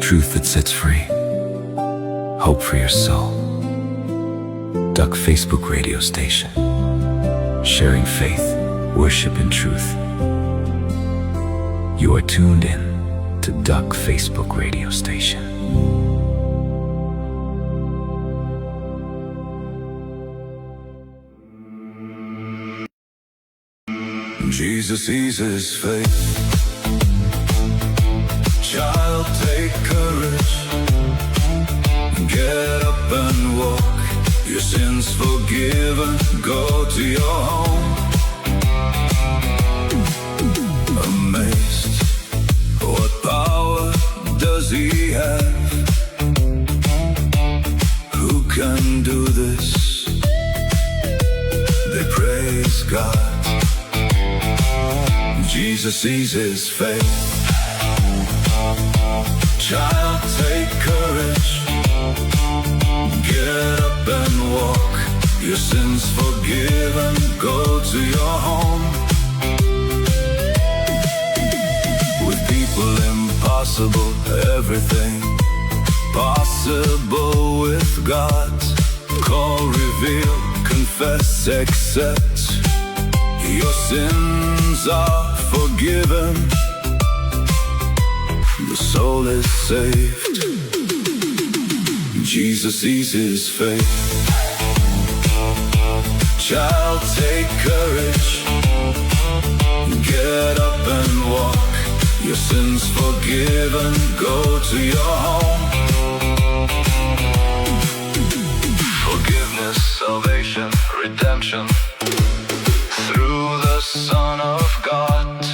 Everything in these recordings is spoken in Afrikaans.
Truth that sets free. Hope for your soul. Duck Facebook radio station. Sharing faith, worship and truth. You are tuned in to Duck Facebook radio station. Jesus sees his face. Child, take courage. Get up and walk. Your sins forgiven. Go to your home. Amazed, what power does he have? Who can do this? They praise God. Jesus sees his face. Child, take courage. Get up and walk. Your sins forgiven. Go to your home. With people impossible, everything possible with God. Call, reveal, confess, accept. Your sins are forgiven. The soul is saved. Jesus sees his face. Child, take courage. Get up and walk. Your sins forgiven. Go to your home. Forgiveness, salvation, redemption. Through the Son of God.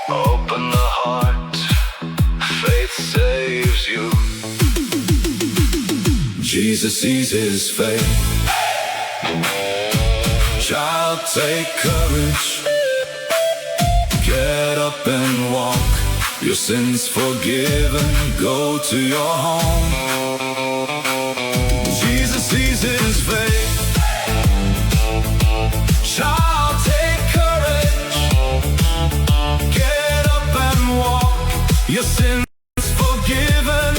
Open the heart. Faith saves you. Jesus sees his face. Child, take courage. Get up and walk. Your sins forgiven. Go to your home. Jesus sees his face. Child, take courage. Get up and walk. Your sins forgiven.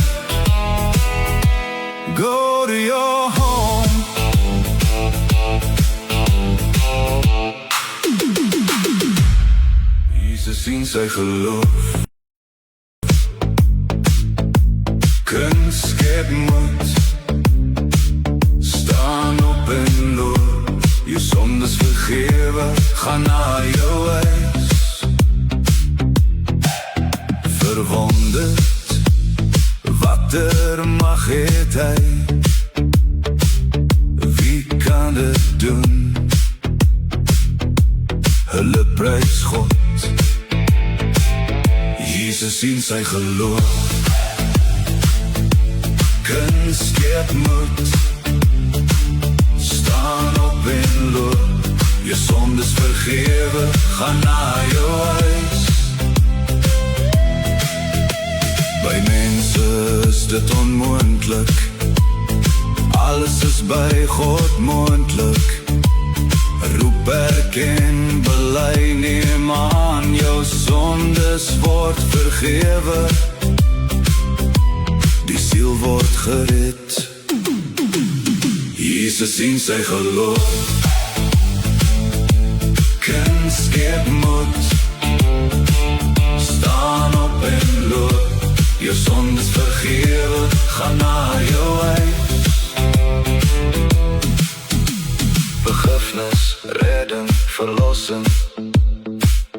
Go to your home. Jesus zien sy geloof. Kind skep moed. Staan op en loop. Je zondes vergeven. Ga naar jou huis. Verwonderd. Wat mag het hy? Wie kan dit doen? Hulle prys God. Jesus sien sy geloof. Kind skep moed. Staan op en loop. Je zondes vergeven. Ga naar jou huis. By mense is dit onmoontlik. Alles is by God moontlik. Roep, erken, bely, neem aan. Jou sondes word vergewe. Die siel word gered. Jesus sien sy geloof. Kind skep moed. Staan op en loop. Jou sondes vergewe. Ga naar jou huis. Begifnis, redding, verlossing.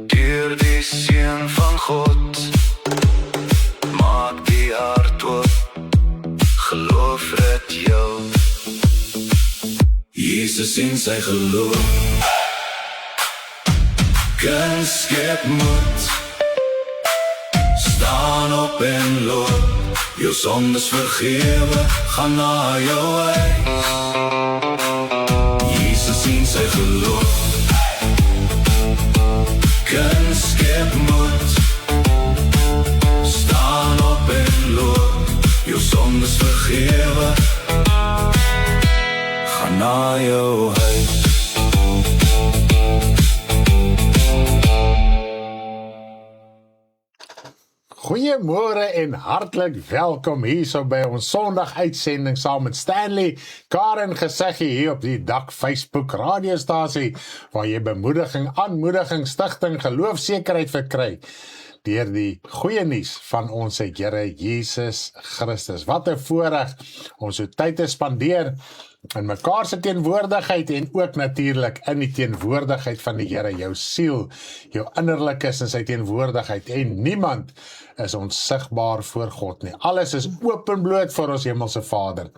Deur die Seun van God. Maak die hart oop. Geloof red jou. Jesus sien sy geloof. Kind skep moed. Staan op en loop. Jou sondes vergewe. Ga naar jou huis. Jesus sien sy geloof. Kind skep moed. Staan op en loop. Jou sondes vergewe. Ga naar jou huis. Goeie Goeiemôre en hartlik welkom hierso by ons Sondag uitsending saam met Stanley, Karen Geseggie hier op die Dak Facebook radiostasie waar jy bemoediging, aanmoediging, stigting, geloofsekerheid verkry deur die goeie nuus van ons Here Jesus Christus. Wat 'n voorreg om so tyd te spandeer in mekaar se teenwoordigheid en ook natuurlik in die teenwoordigheid van die Here, jou siel, jou innerlik is in sy teenwoordigheid en niemand is onsigbaar voor God nie. Alles is openbloot voor ons hemelse Vader.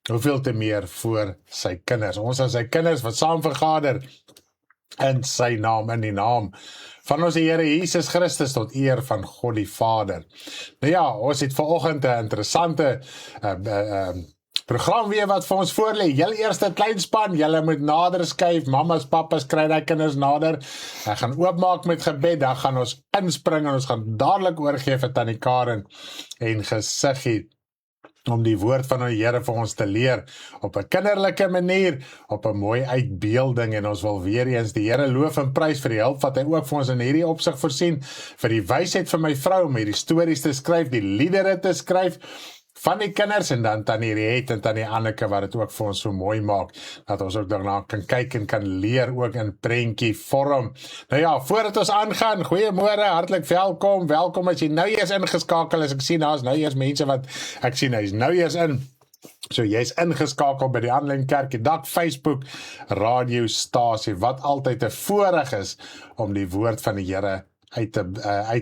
Hoeveel te meer voor sy kinders. Ons is sy kinders wat saam vergader in sy naam, in die naam van ons Here Jesus Christus tot eer van God die Vader. Nou ja, ons het vanoggend 'n interessante program weer wat vir ons voorlê. Julle eerste kleinspan, julle moet nader skuif, mamas, papas, kry die kinders nader. Ek gaan oopmaak met gebed, dan gaan ons inspring en ons gaan dadelik oorgee vir Tannie Karen en Geseggie om die woord van die Here vir ons te leer op 'n kinderlike manier, op 'n mooi uitbeelding, en ons wil weer eens die Here loof en prys vir die hulp wat hy ook vir ons in hierdie opsig voorsien, vir die wysheid vir my vrou om hierdie stories te skryf, die liedere te skryf van die kinders, en dan Tannie Riet en Tannie Anneke wat dit ook vir ons so mooi maak, dat ons ook daarna kan kyk en kan leer ook in prentjie vorm. Nou ja, voordat ons aangaan, goeiemôre, hartlik welkom, welkom as jy nou eers ingeskakel is. Ek sien daar's nou eers mense wat, ek sien hy's nou eers in. So jy's ingeskakel by die Aanlyn Kerk, die Dak Facebook radiostasie, wat altyd 'n voorreg is om die woord van die Here uit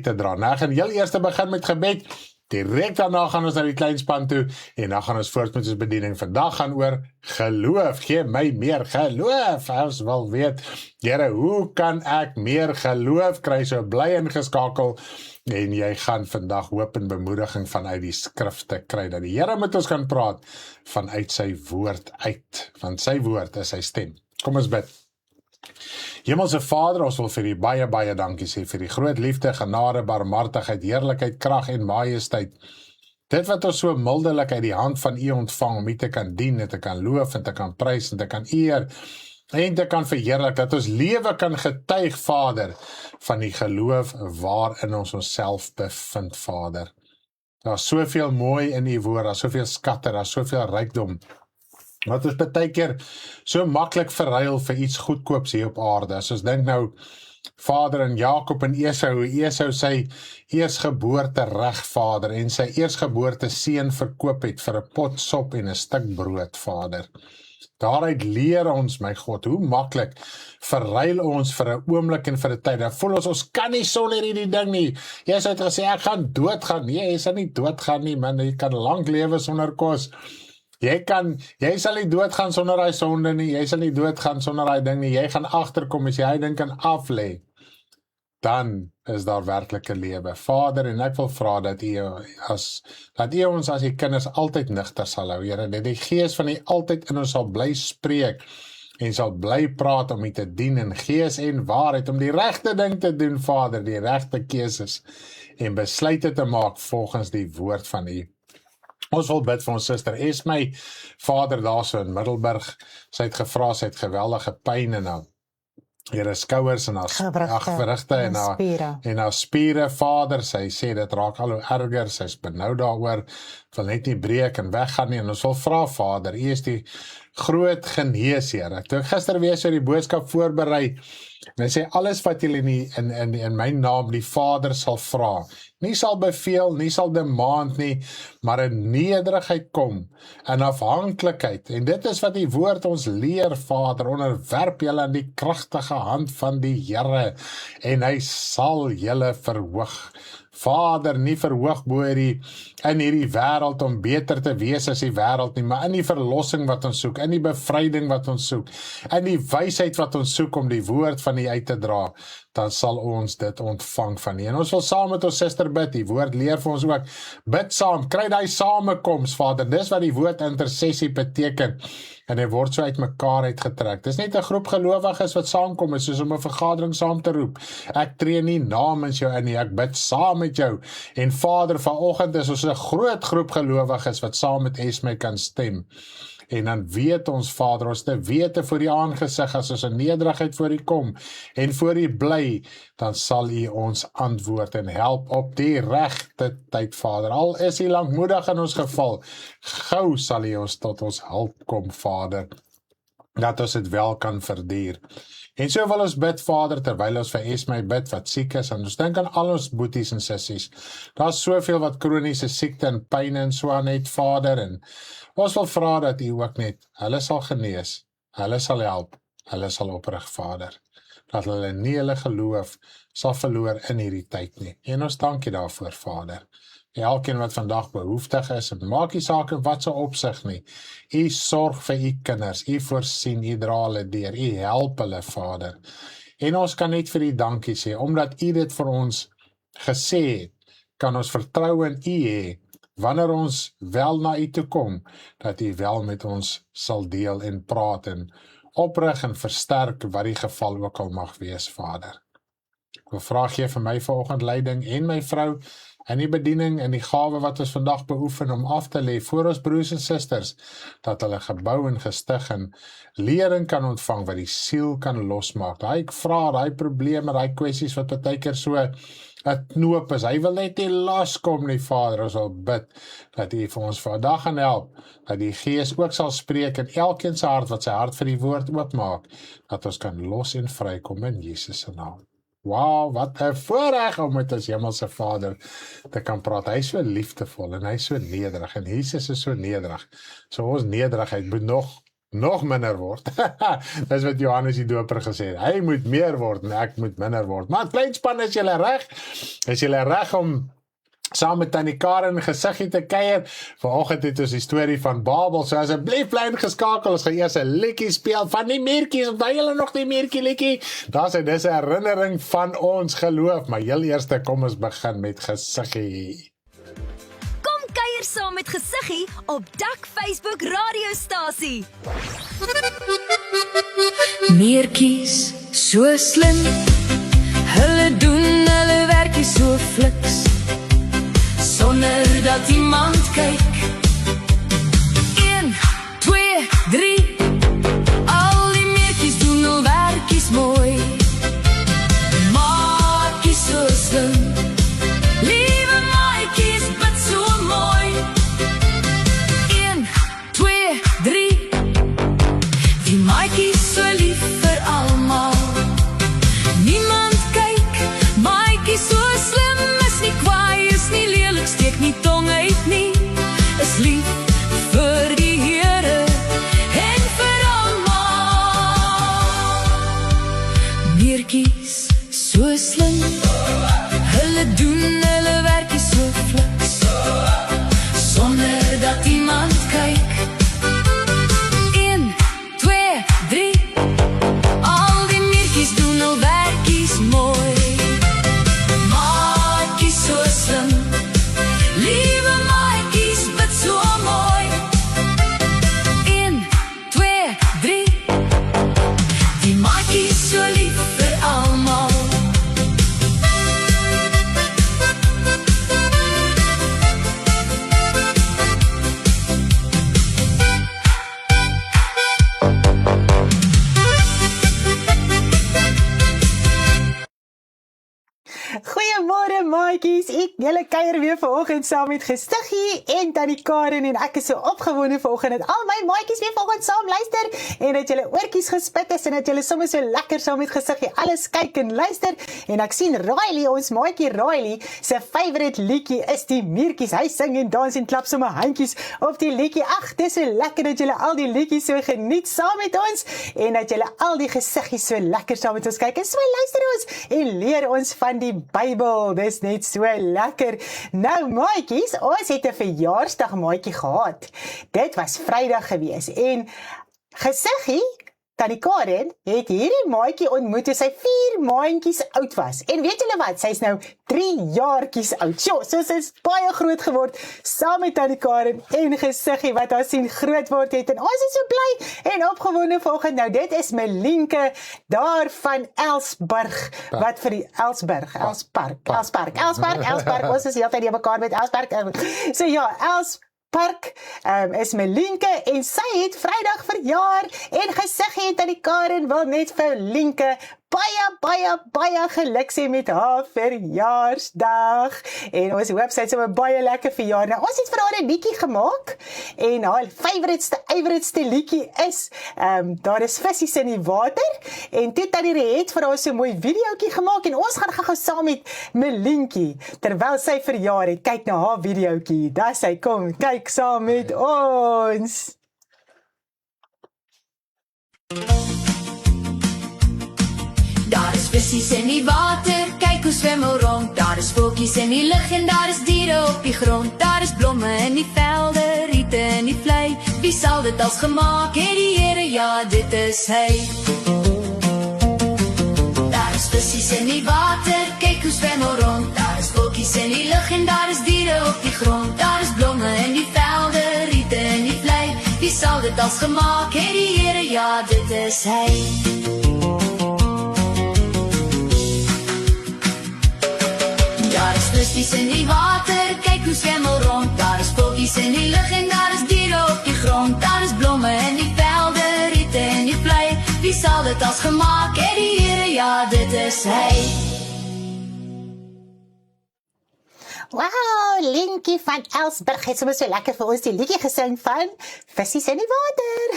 te dra. Nou, ek gaan heel eers begin met gebed. Direk daarna gaan ons na die kleinspan toe en dan gaan ons voort met ons bediening. Vandag gaan oor geloof. Gee my meer geloof. Ons wil weet, Here, hoe kan ek meer geloof kry? So bly ingeskakel en jy gaan vandag hoop en bemoediging vanuit die skrifte kry, dat die Here met ons kan praat vanuit sy woord uit, want sy woord is sy stem. Kom ons bid. Hemelse Vader, ons wil vir U baie, baie dankie sê vir die groot liefde, genade, barmhartigheid, heerlikheid, krag en majesteit. Dit wat ons so mildelik uit die hand van U ontvang, om U te kan dien, en te kan loof, en te kan prys, en te kan eer, en te kan verheerlik, dat ons lewe kan getuig, Vader, van die geloof waarin ons onsself bevind, Vader. Daar is soveel mooi in U woord, daar is soveel skatte, daar is soveel rykdom, wat ons baie keer so maklik verruil vir iets goedkoops hier op aarde. As ons dink nou, Vader en Jakob en Esau sy eersgeboorte reg, Vader, en sy eersgeboorte seun verkoop het vir 'n pot sop en 'n stuk brood, Vader. Daaruit leer ons, my God, hoe maklik verruil ons vir 'n oomblik en vir 'n tyd. Dan voel ons kan nie sonder hierdie ding nie. Jy sê, ek gaan doodgaan. Nee, jy sal nie doodgaan nie, man. Jy kan lank lewe sonder kos. Jy sal nie doodgaan sonder hy sonde nie, jy sal nie doodgaan sonder hy ding nie, jy gaan agterkom as jy hy ding kan aflê, dan is daar werklike lewe. Vader, en ek wil vra dat U ons as die kinders altyd nigter sal hou, Here, dat die Gees van U altyd in ons sal bly spreek, en sal bly praat om U te dien in gees en waarheid, om die regte ding te doen, Vader, die regte keuses, en besluite te maak volgens die woord van U. Ons wil bid vir ons suster Esmy, Vader, daar so in Middelburg, sy het gevra, sy het geweldige pyn in haar skouers en haar gewrigte en haar spiere, Vader, sy sê dit raak al hoe erger, sy is benou daaroor, wil net nie breek en weggaan nie, en ons wil vra, Vader, U is die groot geneesheer. Toe ek gister weer so die boodskap voorberei, en hy sê, alles wat julle in my naam die Vader sal vra, nie sal beveel, nie sal demand nie, maar in nederigheid kom, in afhanklikheid, en dit is wat die woord ons leer, Vader, onderwerp julle aan die kragtige hand van die Here, en hy sal julle verhoog. Vader, nie verhoog bo in hierdie wêreld om beter te wees as die wêreld nie, maar in die verlossing wat ons soek, in die bevryding wat ons soek, in die wysheid wat ons soek om die woord van U uit te dra, dan sal ons dit ontvang van U. En ons wil saam met ons suster bid, die woord leer vir ons ook, bid saam, kry daai samekoms, Vader, dis wat die woord intersessie beteken, en hy word so uit mekaar uitgetrek. Dis net 'n groep gelowiges wat saamkom, is soos om 'n vergadering saam te roep. Ek tree nie namens jou in nie, ek bid saam met jou. En Vader, vanoggend is ons 'n groot groep gelowiges wat saam met Esme kan stem. En dan weet ons, Vader, ons te wete voor die aangesig, as ons in nederigheid voor U kom, en voor U bly, dan sal U ons antwoord en help op die regte tyd, Vader. Al is U lankmoedig in ons geval, gou sal U ons tot ons hulp kom, Vader, dat ons dit wel kan verduur. En so wil ons bid, Vader, terwyl ons vir Esme bid, wat siek is, en ons dink aan al ons boeties en sissies. Daar is soveel wat kroniese siekte en pyn en so aan het, Vader, en ons wil vra dat U ook net, hulle sal genees, hulle sal help, hulle sal oprig, Vader, dat hulle nie hulle geloof sal verloor in hierdie tyd nie. En ons dank U daarvoor, Vader. Elkeen wat vandag behoeftig is, en maak nie saak in wat se opsig nie. U sorg vir U kinders, U voorsien, U dra hulle deur, U help hulle, Vader. En ons kan net vir U dankie sê, omdat U dit vir ons gesê het, kan ons vertrou in U hê, wanneer ons wel na U toe kom, dat U wel met ons sal deel en praat en oprig en versterk wat die geval ook al mag wees, Vader. Ek wil vra gee vir my vanoggend leiding en my vrou, en die bediening en die gawe wat ons vandag beoefen om af te lê voor ons broers en susters, dat hulle gebou en gestig en lering kan ontvang wat die siel kan losmaak. Daai vrae, daai probleme, daai kwessies wat baie keer so 'n knoop is, hy wil net nie loskom nie, Vader. Ons wil bid dat U vir ons vandag gaan help, dat die Gees ook sal spreek in elkeen se hart wat sy hart vir die woord oopmaak, dat ons kan los en vrykom in Jesus se naam. Wow, wat 'n voorreg om met ons hemelse Vader te kan praat. Hy is so liefdevol en hy is so nederig en Jesus is so nederig. So ons nederigheid moet nog minder word. Dis wat Johannes die Doper gesê het. Hy moet meer word en ek moet minder word. Maar kleinspan, is julle reg? Is julle reg om saam met Tannie Karen gesiggie te kuier? Vanoggend het ons die storie van Babel, so asseblief bly ingeskakel, ons gaan eers 'n liedjie speel van die meertjies, onthou julle nog die meertjie liedjie? Dis 'n herinnering van ons geloof, maar heel eers kom ons begin met gesiggie. Kom kuier saam met Gesiggie op Dak Facebook radiostasie. Meertjies, so slim, hulle doen hulle werkie so fliks, sonder dat iemand kyk. 1, 2, 3, al die meertjies doen hul werkies mooi. Maatjies so slim, liewe maatjies, wat so mooi. 1, 2, 3, die maatjies so lief vir almal. Niemand kyk, maatjies so slim, is nie kwaai, is nie lelik, steek nie tong uit nie, is lief vir die Here en vir almal. Meertjies so slim, hulle doen hulle werkie so fliks, sonder dat iemand kyk. 1, 2, 3, al die meertjies doen hul werkies mooi. Maatjies so slim, liewe maatjies, wat so mooi. 1, 2, 3, die maatjies so lief vir almal. Goeiemôre maatjies, julle kuier weer vanoggend saam met Gesiggie en Tannie Karen en ek is so opgewonde vanoggend dat al my maatjies weer vanoggend saam luister en dat julle oortjies gespit is en dat julle sommer so lekker saam met Gesiggie alles kyk en luister. En ek sien Riley, ons maatjie Riley, sy favourite liedjie is die Meertjies. Hy sing en dans en klap sommer handjies op die liedjie. Ag, dis so lekker dat julle al die liedjies so geniet saam met ons en dat julle al die Gesiggies so lekker saam met ons kyk. En so luister ons en leer ons van die Bybel. Dis net so lekker. Nou maatjies, ons het 'n verjaarsdag maatjie gehad. Dit was Vrydag gewees en Gesiggie, Tannie Karen, het hierdie maatjie ontmoet toe sy 4 maandjies oud was. En weet julle wat? Sy is nou 3 jaartjies oud. So sy is baie groot geword saam met Tannie Karen en Gesiggie wat haar sien groot word het. En ons is so bly en opgewonde vanoggend. Nou dit is Melinke daar van Elsburg. Wat vir die Elspark. Ons is heeltyd hier mekaar met Elspark. So ja, Park, is Melinke en sy het Vrydag verjaar en Gesiggie en Tannie Karen wil net vir Linke baie geluk sê met haar verjaarsdag. En ons website so 'n baie lekker verjaar. Nou, ons het vir haar 'n liedjie gemaak en haar ywerigste liedjie is daar is vissies in die water en toe Tannie Riet vir haar so 'n mooi videoetjie gemaak en ons gaan gou saam met Melinkie terwyl sy verjaar het kyk na haar videoetjie. Daar sy kom, kyk saam met ons. Daar is vissies in die water, kyk hoe swem hulle rond. Daar is voeltjies in die lug en daar is diere op die grond. Daar is blomme in die velde, riete in die vlei. Wie sal dit als gemaak het die Here? Ja, dit is hy. Daar is vissies in die water, kyk hoe swem hulle rond. Daar is voeltjies in die lug en daar is diere op die grond. Daar is blomme in die velde, riete in die vlei. Wie sal dit als gemaak het die Here? Ja, dit is hy. Daar is vissies in die water, kyk hoe swem hulle rond. Daar is voeltjies in die lug en daar is diere op die grond. Daar is blomme in die velde, riete in die vlei. Wie sal dit als gemaak het die Here? Ja, dit is hy. Wow, Linkie van Elsburg het sommer so lekker vir ons die liedjie gesing van Vissies in die water.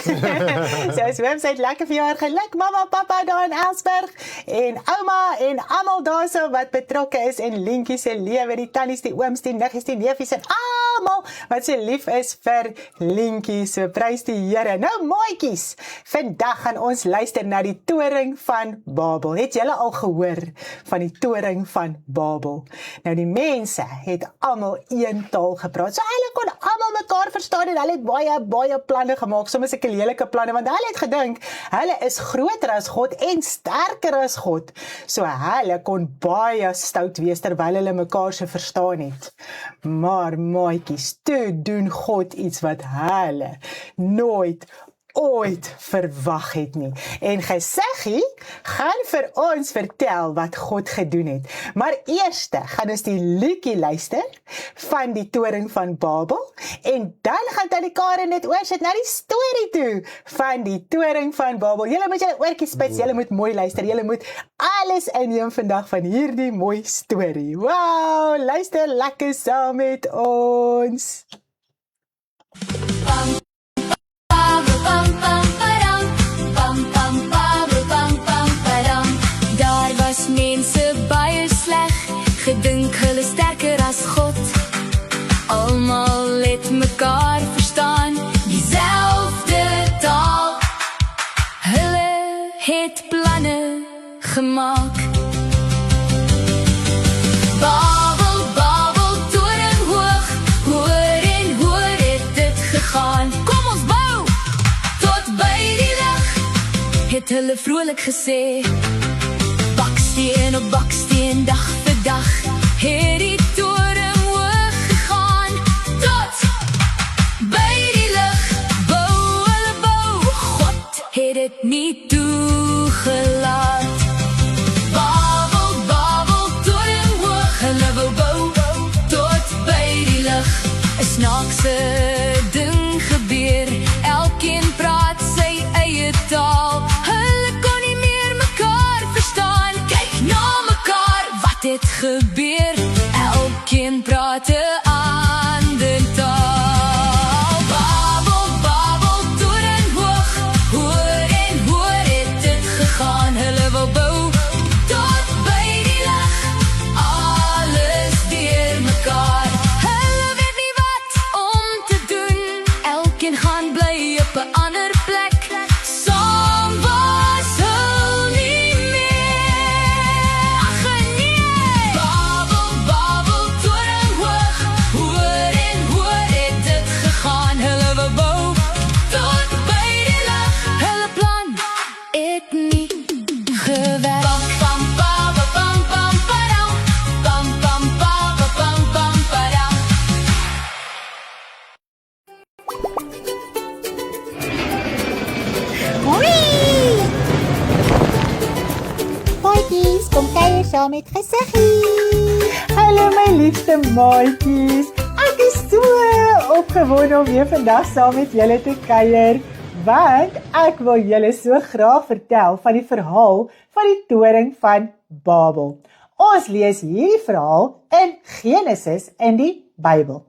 So ons website lekker vir jaar geluk, mamma, papa daar in Elsburg en ouma en almal daarso wat betrokke is in Linkie se lewe, die tannies, die ooms, die niggies, die neefies en almal wat so lief is vir Linkie. So prys die Here. Nou maatjies, vandag gaan ons luister na die toring van Babel. Het julle al gehoor van die toring van Babel? Nou die mense het almal een taal gepraat. So hulle kon almal mekaar verstaan en hulle het baie planne gemaak, soms sulke lelike planne, want hulle het gedink, hulle is groter as God en sterker as God. So hulle kon baie stout wees terwyl hulle mekaar se verstaan het. Maar maatjies, toe doen God iets wat hulle nooit ooit verwag het nie. En Gesiggie gaan vir ons vertel wat God gedoen het. Maar eerste gaan ons die liedjie luister van die toring van Babel en dan gaan Tannie Karen dit oorsit na die storie toe van die toring van Babel. Julle moet julle oortjies spits, julle moet mooi luister, julle moet alles inneem vandag van hierdie mooi storie. Wow, luister lekker saam met ons. Daar was mense baie sleg, gedink hulle sterker as God. Almal het mekaar verstaan, dieselfde taal. Hulle het planne gemaak. Babel, Babel, toring hoog, hoor en hoor het dit gegaan. Kom ons bou, tot by die lig, het hulle vrolik gesê. Baksteen op baksteen, dag vir dag, het die toring hoog gegaan. Tot by die lig, bou hulle bou, God het dit nie toegelaat. Babel, Babel, toring hoog, hulle wou bou, tot by die lig. 'n Snaakse ding gebeur, elkeen praat sy eie taal. Hulle kon nie meer mekaar verstaan, kyk na mekaar, wat het gebeur? Elkeen praat 'n ander taal. Babel, Babel, toring hoog, hoor en hoor het dit gegaan. Hulle wou bou, tot by die lig, alles deur mekaar. Hulle weet nie wat om te doen, elkeen gaan bly op 'n ander plek. Saam was hulle nie meer, ag nee. Babel, Babel, toring hoog, hoor en hoor het dit gegaan. Hulle wou bou, tot by die lig, hulle plan het nie gewerk. Pam, pam, pam, pam, pam, padam. Pam, pam, pam, pam, pam, padam. Hoi! Maatjies, kom kuier saam met Gesiggie. Hallo my liefste maatjies. Ek is so opgewonde om weer vandag saam met julle te kuier, want ek wil julle so graag vertel van die verhaal van die toring van Babel. Ons lees hierdie verhaal in Genesis in die Bybel.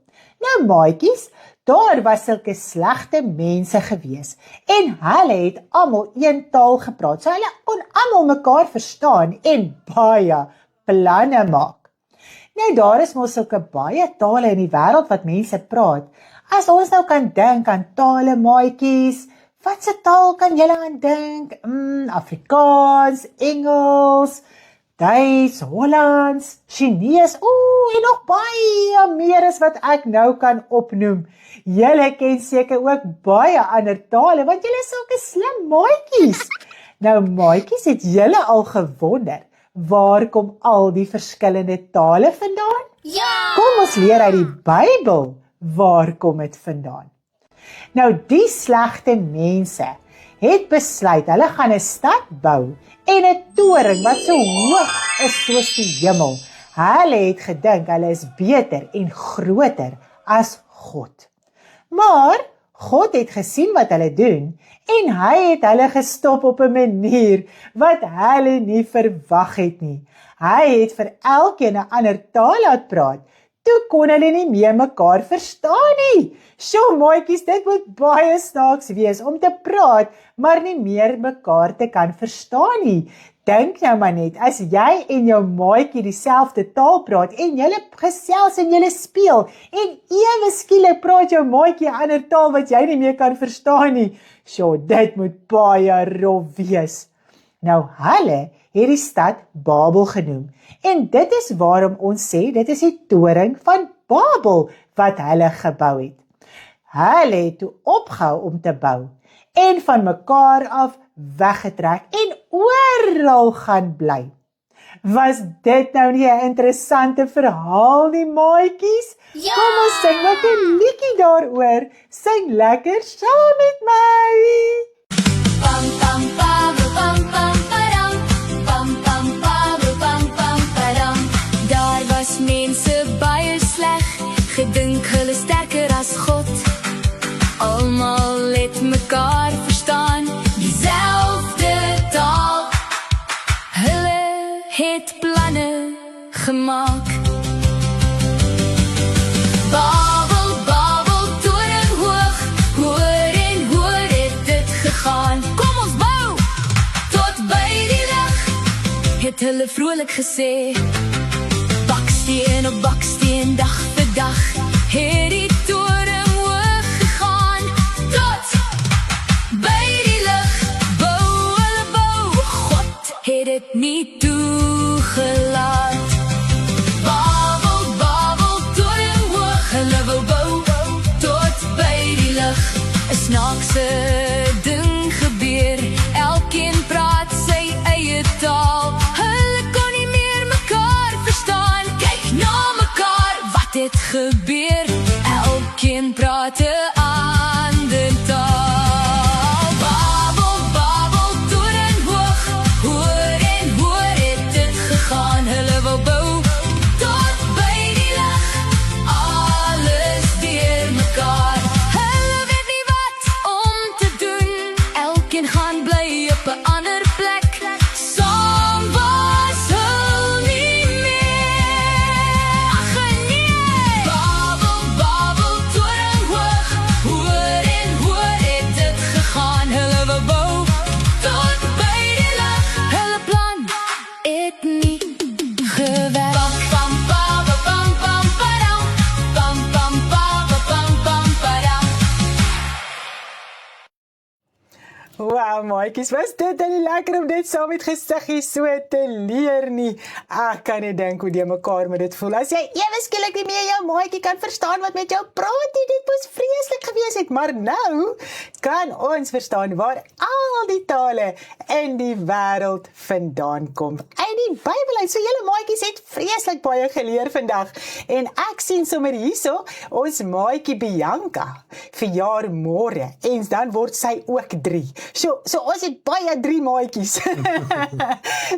Nou maatjies, daar was sulke slegte mense gewees en hulle het almal een taal gepraat, so hulle kon almal mekaar verstaan en baie planne maak. Nou daar is mos sulke baie tale in die wêreld wat mense praat. As ons nou kan dink aan tale maatjies, watse taal kan julle aan dink? Afrikaans, Engels, Duits, Hollands, Chinees, en nog baie meer as wat ek nou kan opnoem. Julle ken seker ook baie ander tale, want julle is sulke slim maatjies. Nou maatjies, het julle al gewonder, waar kom al die verskillende tale vandaan? Ja! Kom ons leer uit die Bybel, waar kom dit vandaan? Nou die slegte mense het besluit, hulle gaan 'n stad bou en 'n toring wat so hoog is soos die hemel. Hulle het gedink hulle is beter en groter as God. Maar God het gesien wat hulle doen en hy het hulle gestop op 'n manier wat hulle nie verwag het nie. Hy het vir elkeen 'n ander taal laat praat. Toe kon hulle nie meer mekaar verstaan nie. Sjoe, maatjies, dit moet baie snaaks wees om te praat, maar nie meer mekaar te kan verstaan nie. Dink nou maar net, as jy en jou maatjie dieselfde taal praat en julle gesels en julle speel en ewe skielik praat jou maatjie 'n ander taal wat jy nie meer kan verstaan nie. Sjoe, dit moet baie rof wees. Nou hulle het die stad Babel genoem en dit is waarom ons sê dit is die toring van Babel wat hulle gebou het. Hulle het toe opgehou om te bou en van mekaar af weggetrek en oral gaan bly. Was dit nou nie 'n interessante verhaal nie, maatjies? Ja! Kom ons sing wat 'n liedjie daaroor. Sing lekker saam met my. Pam pam pam pam pam padam. Pam pam pam pam pam padam. Daar was mense baie sleg, gedink hulle sterker as God. Almal het mekaar verstaan, dieselfde taal. Hulle het planne gemaak. Babel, Babel, toring hoog, hoër en hoër het dit gegaan. Kom ons bou, tot by die lig, het hulle vrolik gesê. Baksteen op baksteen, dag vir dag, het die toring hoog gegaan. Tot by die lig, bou hulle bou, God het dit nie toegelaat. Babel, Babel, toring hoog, hulle wou bou, tot by die lig. 'n Snaakse ding gebeur, elkeen praat sy eie taal. Hulle kon nie meer mekaar verstaan, kyk na mekaar, wat het gebeur? Elkeen praat 'n ander taal. Babel, Babel, toring hoog, hoër en hoër het dit gegaan. Hulle wou bou, tot by die lig, alles deur mekaar. Hulle weet nie wat om te doen, elkeen gaan bly op 'n ander plek. Saam was hulle nie meer. Ag nee! Babel, Babel, toring hoog, hoër en hoër het dit gegaan. Hulle wou bou, tot by die lig, hulle plan het nie gewerk. Pam pam pam pam pam padam. Pam pam pam pam pam padam. Wow, maatjies, was dit dan nie lekker om dit saam met gesiggies so te leer nie? Ek kan nie dink hoe die mekaar met dit voel. As jy ewe skielik nie meer jou maatjie kan verstaan wat met jou praat nie, dit moes vreeslik gewees het, maar nou kan ons verstaan waar al die tale in die wêreld vandaan kom. In die Bybel uit, so julle maatjies het vreeslik baie geleer vandag. En ek sien sommer hierso, ons maatjie Bianca verjaar môre en dan word sy ook 3. So ons het baie 3 maatjies.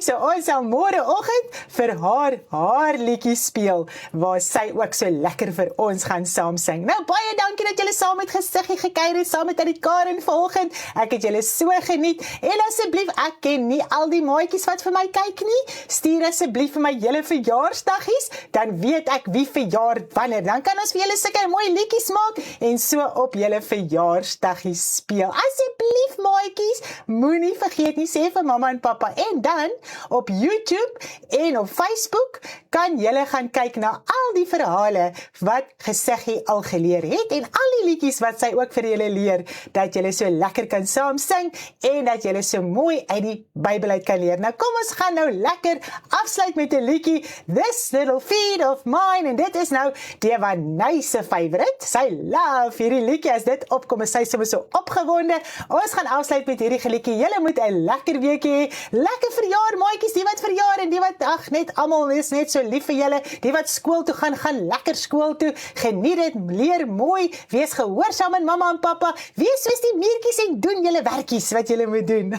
So ons sal môreoggend vir haar liedjie speel, waar sy ook so lekker vir ons gaan saam sing. Nou, baie dankie dat julle saam met Gesiggie gekuier het, saam met die Karen vanoggend. Ek het julle so geniet. En asseblief, ek ken nie al die maatjies wat vir my kyk nie. Stuur asseblief vir my julle verjaarsdaggies, dan weet ek wie verjaar wanneer. Dan kan ons vir julle sulke mooi liedjies maak en so op julle verjaarsdaggies speel. Asseblief maatjies, moenie vergeet nie, sê vir mamma en pappa. En dan op YouTube en op Facebook kan julle gaan kyk na al die verhale wat Gesiggie al geleer het en al die liedjies wat sy ook vir julle leer, dat julle so lekker kan saam sing en dat julle so mooi uit die Bybel uit kan leer. Nou kom ons gaan nou lekker afsluit met 'n liedjie, This Little Feet of Mine, en dit is nou die Wanay se favourite. Sy love hierdie liedjie, as dit opkom is sy sommer so opgewonde. Ons gaan afsluit met hierdie liedjie. Julle moet 'n lekker week hê, lekker verjaar maatjies, die wat verjaar en die wat net almal is net so lief vir julle, die wat skool toe gaan lekker skool toe, geniet dit, leer mooi, wees gehoorsaam aan mamma en pappa, wees soos die meertjies en doen julle werkies wat julle moet doen.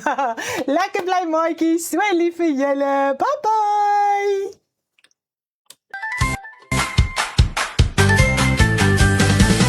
Lekker bly maatjies, so lief vir julle, bye bye!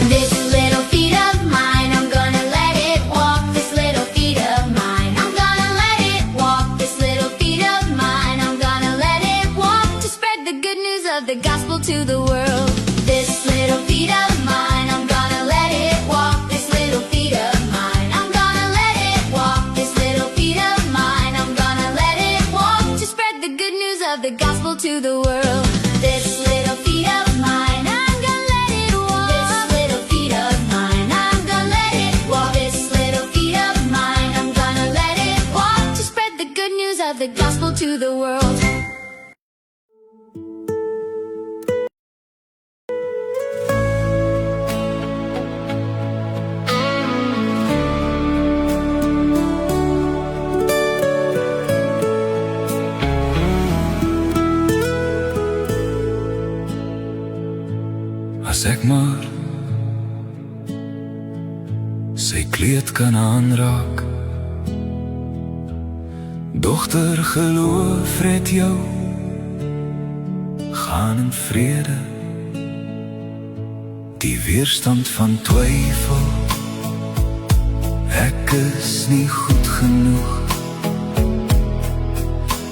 This little feet of mine, I'm gonna let it walk. This little feet of mine, I'm gonna let it walk. This little feet of mine, I'm gonna let it walk. To spread the good news of the gospel to the world. This little feet of mine, I'm gonna let it walk. This little feet of mine, I'm gonna let it walk. This little feet of mine, I'm gonna let it walk. To spread the good news of the gospel to the world. This little feet of mine, I'm gonna let it walk. This little feet of mine, I'm gonna let it walk. This little feet of mine, I'm gonna let it walk. To spread the good news of the gospel to the world. As ek maar sy kleed kan aanraak, dogter, geloof, red jou, gaan in vrede. Die weerstand van twyfel, ek is nie goed genoeg,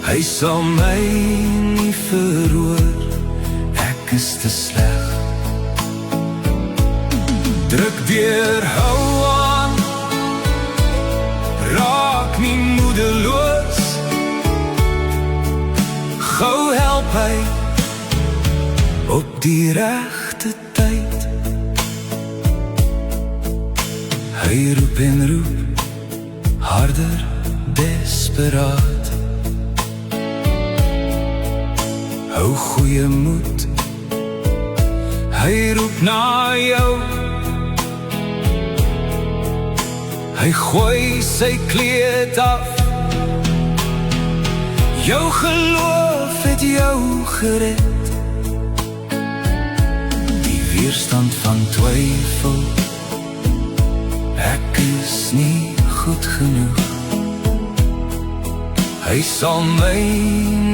hy sal my nie verhoor, ek is te sleg. Druk deur, hou aan, raak nie moedeloos, gou help hy op die regte tyd. Hy roep en roep, harder, desperaat. Hou goeie moed, hy roep na jou. Hy gooi sy kleed af, jou geloof het jou gered. Die weerstand van twyfel, ek is nie goed genoeg, hy sal my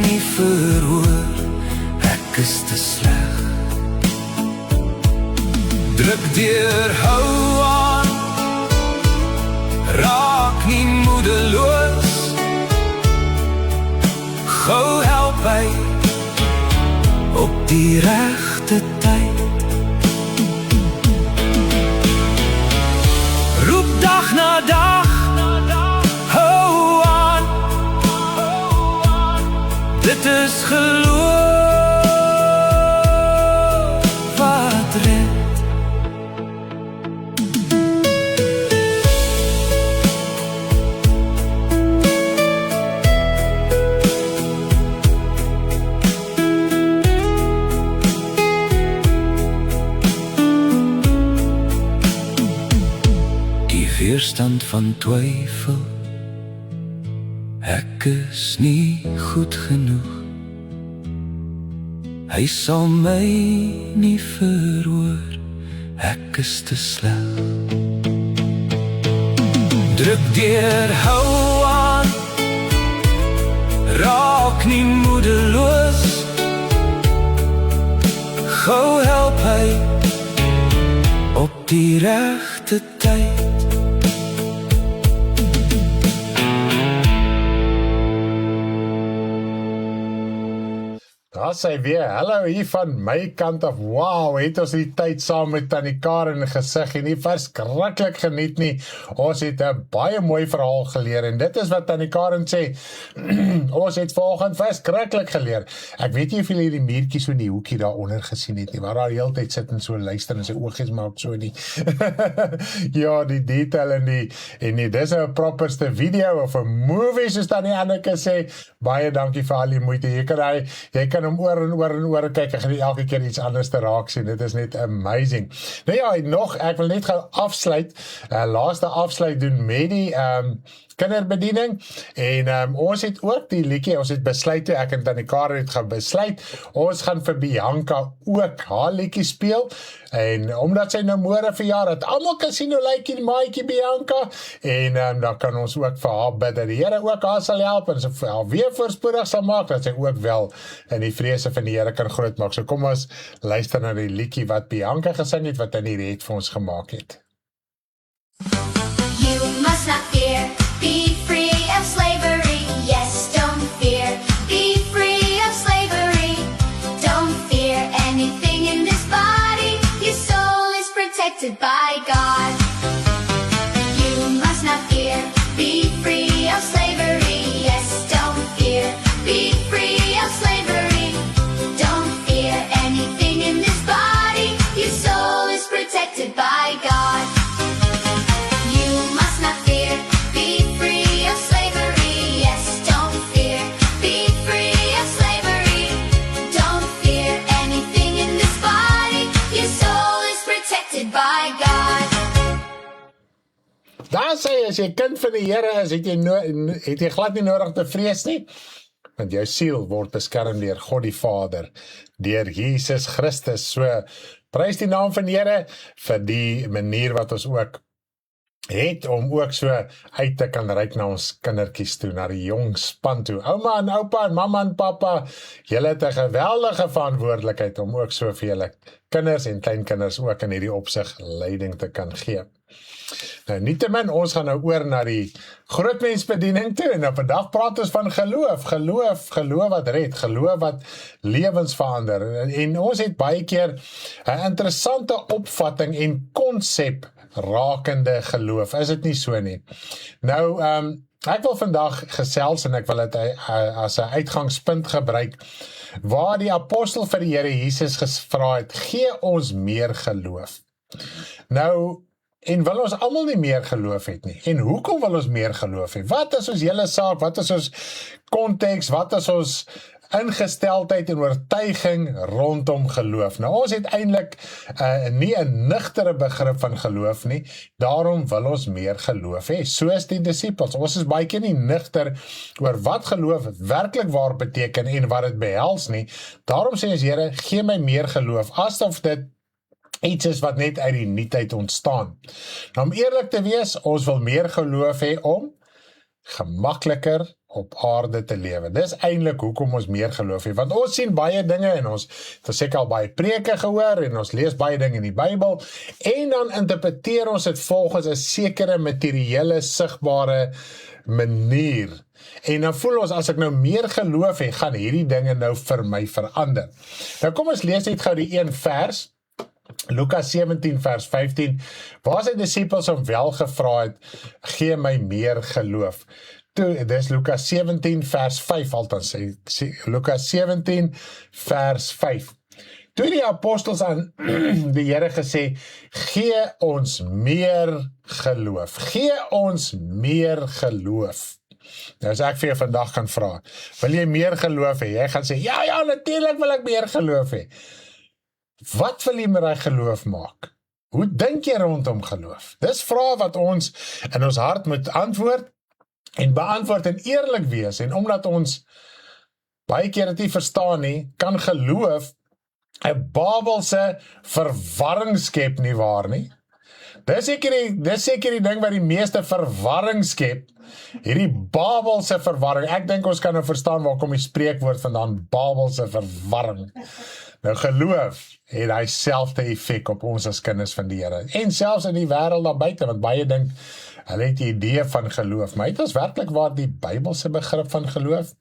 nie verhoor, ek is te sleg. Druk deur, hou aan, raak nie moedeloos, gou help hy op die regte tyd. Roep dag na dag, hou aan, dit is geloof wat red. Weerstand van twyfel, ek is nie goed genoeg, hy sal my nie verhoor, ek is te sleg. Druk deur, hou aan, raak nie moedeloos, gou help hy op die regte tyd. Daar sê weer, hallo hier van my kant af, wow, het ons die tyd saam met Tannie Karen gesig en nie verskriklik geniet nie, ons het 'n baie mooi verhaal geleer en dit is wat Tannie Karen sê, ons het vanoggend verskriklik geleer, ek weet nie of julle die muurtjie so in die hoekie daaronder gesien het nie, waar daar die hele tyd sit en so luister en sy oogies maak so nie, ja, die detail en die dis 'n properste video of 'n movie soos Tannie Anneke sê, baie dankie vir al die moeite, jy kan hom oor en oor kyk, ek gaan nie elke keer iets anders te raak sien, dit is net amazing. Nou ja, ek wil net gou afsluit, laaste afsluit doen met die kinderbediening, en ons het ook die liedjie, ons het besluit, ek en Tannie Karen het gaan besluit, ons gaan vir Bianca ook haar liedjie speel, en omdat sy nou môre verjaar het, almal kan sien hoe lyk die maatjie Bianca, en dan kan ons ook vir haar bid, dat die Here ook haar sal help, en sy haar weer voorspoedig sal maak, dat sy ook wel in die vrese van die Here kan groot maak. So kom ons luister na die liedjie wat Bianca gesing het, wat Tannie Red vir ons gemaak het. You must not fear, be free of slavery. Yes, don't fear, be free of slavery. Don't fear anything in this body. Your soul is protected by God. You must not fear, be free of slavery. Yes, don't fear, be free of slavery. Don't fear anything in this body. Your soul is protected by God. Daar sê, as jy kind van die Here is, het jy glad nie nodig te vrees nie, want jou siel word beskerm deur God die Vader, deur Jesus Christus. So, prys die naam van die Here vir die manier wat ons ook het om ook so uit te kan reik na ons kindertjies toe, na die jong span toe. Ouma en oupa en mamma en papa, julle het 'n geweldige verantwoordelikheid om ook so vir julle kinders en kleinkinders ook in hierdie opsig leiding te kan gee. Nou, nietemin, ons gaan nou oor na die grootmensbediening toe, en op 'n dag praat ons van geloof wat red, geloof wat lewens verander, en ons het baie keer 'n interessante opvatting en konsep rakende geloof, is dit nie so nie? Nou, ek wil vandag gesels, en ek wil dit as 'n uitgangspunt gebruik, waar die apostel vir die Here Jesus gevra het, gee ons meer geloof. Nou, en wil ons almal nie meer geloof het nie? En hoekom wil ons meer geloof het? Wat is ons hele saak? Wat is ons konteks? Wat is ons ingesteldheid en oortuiging rondom geloof? Nou, ons het eintlik nie 'n nugtere begrip van geloof nie, daarom wil ons meer geloof hê, soos die disippels. Ons is baie keer nie nugter oor wat geloof werklik waar beteken en wat dit behels nie, daarom sê ons, Here, gee my meer geloof, asof dit iets is wat net uit die nietheid ontstaan. Nou, om eerlik te wees, ons wil meer geloof hê om gemakliker op aarde te lewe. Dis eintlik hoekom ons meer geloof het, want ons sien baie dinge en ons het seker al baie preke gehoor en ons lees baie dinge in die Bybel en dan interpreteer ons dit volgens 'n sekere materiële, sigbare manier. En dan voel ons, as ek nou meer geloof het, gaan hierdie dinge nou vir my verander. Nou kom ons lees net gou die een vers, Lukas 17 vers 15, waar sy disippels hom wel gevra het, gee my meer geloof. Toe, dis Lukas 17 vers 5, althans, Lukas 17 vers 5. Toe die apostels aan die Here gesê, gee ons meer geloof, gee ons meer geloof. Nou as ek vir jou vandag kan vra, wil jy meer geloof hê? Jy gaan sê, ja, natuurlijk wil ek meer geloof hê. Wat wil jy met die geloof maak? Hoe dink jy rondom geloof? Dis vrae wat ons in ons hart moet antwoord en beantwoord en eerlik wees. En omdat ons baie keer dit nie verstaan nie, kan geloof 'n Babelse verwarring skep, nie waar nie? Dis seker die ding wat die meeste verwarring skep. Hierdie Babelse verwarring. Ek dink ons kan nou verstaan waar kom die spreekwoord vandaan, Babelse verwarring. Nou geloof het hy selfde effek op ons as kinders van die Here. En selfs in die wêreld daar buite, want baie dink hulle het die idee van geloof, maar het ons werklik waar die Bybelse begrip van geloof?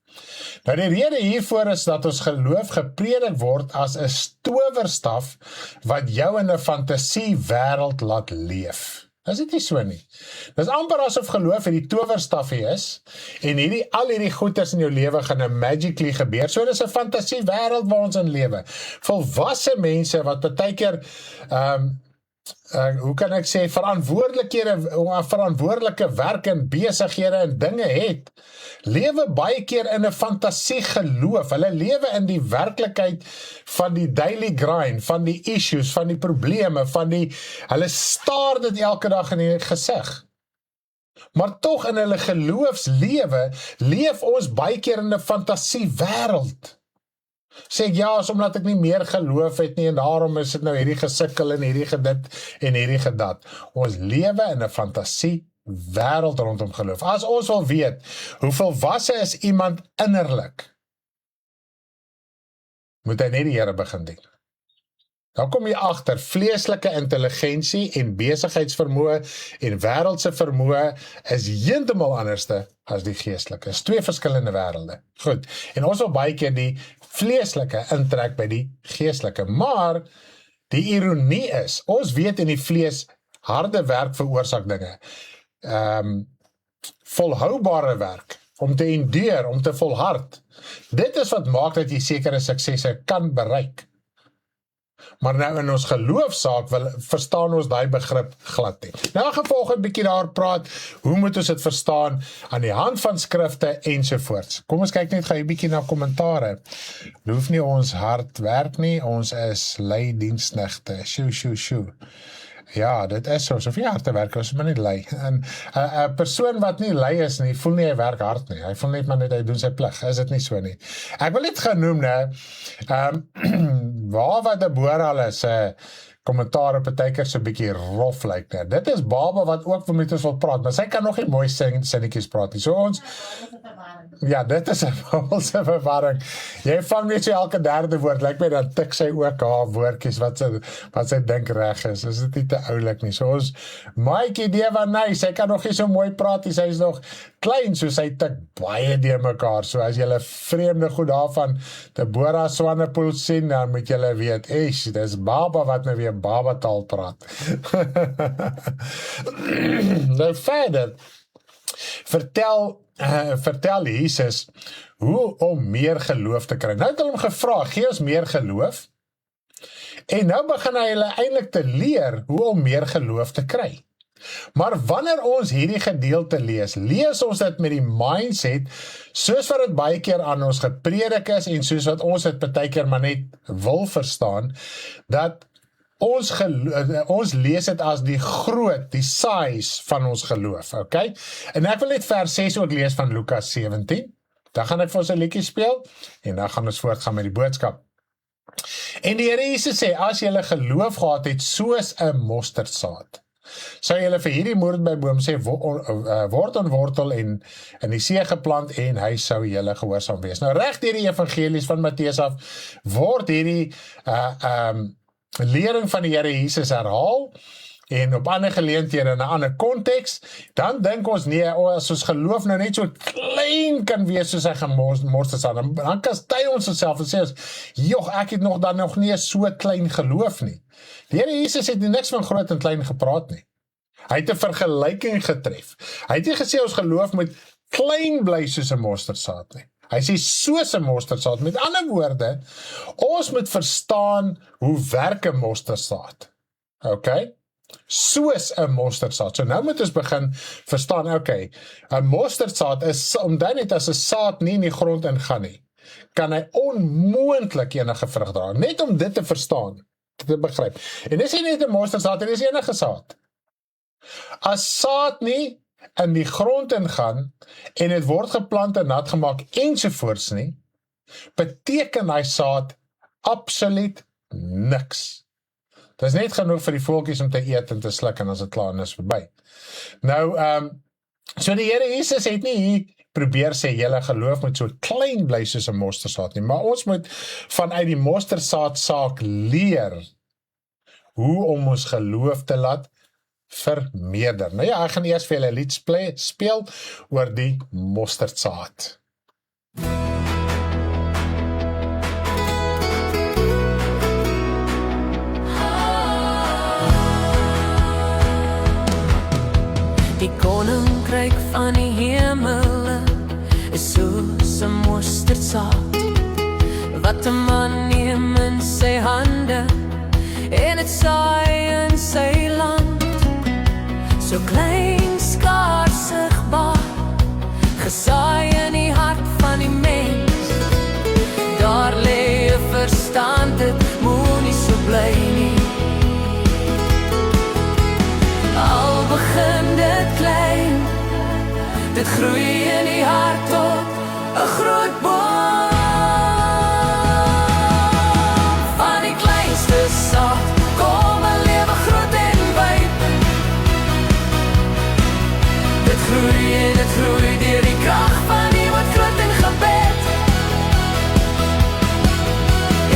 Nou die rede hiervoor is dat ons geloof gepredik word as 'n towerstaf wat jou in 'n fantasie wêreld laat leef. Dis dit nie so nie. Dis amper asof geloof hierdie towerstafie is en al hierdie goeders in jou lewe gaan nou magically gebeur. So dis 'n fantasie wêreld waar ons in lewe. Volwasse mense wat partykeer hoe kan ek sê, verantwoordelike werk en besighede en dinge het, lewe baie keer in 'n fantasie geloof. Hulle lewe in die werklikheid van die daily grind, van die issues, van die probleme, hulle staar dit elke dag in die gesig. Maar tog in hulle geloofslewe, leef ons baie keer in 'n fantasie wêreld. Sê ek ja, is omdat ek nie meer geloof het nie en daarom is dit nou hierdie gesukkel en hierdie gedit en hierdie gedat. Ons lewe in 'n fantasie wêreld rondom geloof. As ons wil weet, hoe volwasse is iemand innerlik, moet hy net die Here begin dien. Dan kom jy agter, vleeslike intelligensie en besigheidsvermoë en wêreldse vermoë is heeltemal anderste as die geestelike. Is twee verskillende wêrelde. Goed, en ons wil baie keer die vleeslike intrek by die geestelike, maar die ironie is, ons weet in die vlees, harde werk veroorsaak dinge. Volhoubare werk, om te endure, om te volhard. Dit is wat maak dat jy sekere suksesse kan bereik. Maar nou in ons geloofsaak verstaan ons daai begrip glad nie. Nou gevolg 'n bietjie daar praat, hoe moet ons dit verstaan aan die hand van skrifte ensovoorts. Kom ons kyk net gou 'n bietjie na kommentare. Hoef nie ons hard werk nie, ons is lui diensknegte. Sjoe. Ja, dit is so of jy hard te werk, is maar nie lui. En 'n persoon wat nie lui is nie, voel nie hy werk hard nie. Hy voel net maar net hy doen sy plig. Is dit nie so nie? Ek wil net genoem, waar wat Deborah hulle se kommentare partykeer so 'n bietjie rof lyk net. Dit is Baba wat ook met ons wil praat, maar sy kan nog nie mooi sinnetjies praat nie. So ons ja, dit is 'n Bybelse verwarring. Jy vang net so elke derde woord, lyk my dan tik sy ook haar woordjies wat sy dink reg is. Is dit nie te oulik nie. So ons maatjie Devanay, sy kan nog nie so mooi praat nie. Sy is nog klein, so sy tik baie de mekaar. So as jy 'n vreemde goed daarvan Deborah Swanepoel sien, dan moet jy weet, dis Baba wat nou weer Baba taal praat. Nou verder, vertel Jesus hoe om meer geloof te kry. Nou het hulle hom gevra, gee ons meer geloof? En nou begin hy hulle eintlik te leer hoe om meer geloof te kry. Maar wanneer ons hierdie gedeelte lees ons dit met die mindset, soos wat dit baie keer aan ons gepredik is, en soos wat ons dit baie keer maar net wil verstaan, dat ons lees dit as die size van ons geloof, okay? En ek wil net vers 6 ook lees van Lukas 17, dan gaan ek vir ons 'n liedjie speel, en dan gaan ons voortgaan met die boodskap. En die Here Jesus sê, as julle geloof gehad het, soos 'n mosterdsaad, sou julle vir hierdie moerbeiboom sê, word ontwortel en in die see geplant, en hy sou julle gehoorsaam wees. Nou reg deur die evangelies van Matteus af, word hierdie lering van die Here Jesus herhaal, en op ander geleenthede in 'n ander konteks, dan dink ons nee, as ons geloof nou net so klein kan wees soos hy gemorste, dan kastei ons onsself en sê ons, ek het nog nie so klein geloof nie. Die Here Jesus het niks van groot en klein gepraat nie. Hy het 'n vergelyking getref. Hy het nie gesê ons geloof moet klein bly soos 'n mosterdsaad nie. Hy sê soos 'n mosterdsaad. Met ander woorde, ons moet verstaan hoe werk 'n mosterdsaad. Okay? Soos 'n mosterdsaad. So nou moet ons begin verstaan, 'n mosterdsaad is, omdat net as 'n saad nie in die grond ingaan nie, kan hy onmoontlik enige vrug dra. Net om dit te verstaan, te begryp. En dis nie net 'n mosterdsaad, dit is enige saad. As saad nie in die grond ingaan, en het word geplant en nat gemaak, ensovoorts nie, beteken hy saad absoluut niks. Dit is net genoeg vir die voeltjies om te eet en te sluk en as dit klaar is verby. Nou, so die Here Jesus het nie hier probeer sê, julle geloof moet so klein bly soos 'n mosterdsaad nie, maar ons moet vanuit die mosterdsaad saak leer hoe om ons geloof te laat vermeerder. Nou ja, ek gaan eers vir julle 'n lied speel oor die mosterdsaad. Die koninkryk van die hemele is soos 'n mosterdsaad wat 'n man neem in sy hande en dit saai in sy land. So klein, skaars sigbaar, gesaai in die hart van die mens. Daar lê 'n verstand, dit moenie so bly nie. Al begin dit klein, dit groei in die hart tot 'n groot boom. Van die kleinste saad kom 'n lewe groot en wyd. Dit groei en dit groei deur die krag van iemand groot en gebed.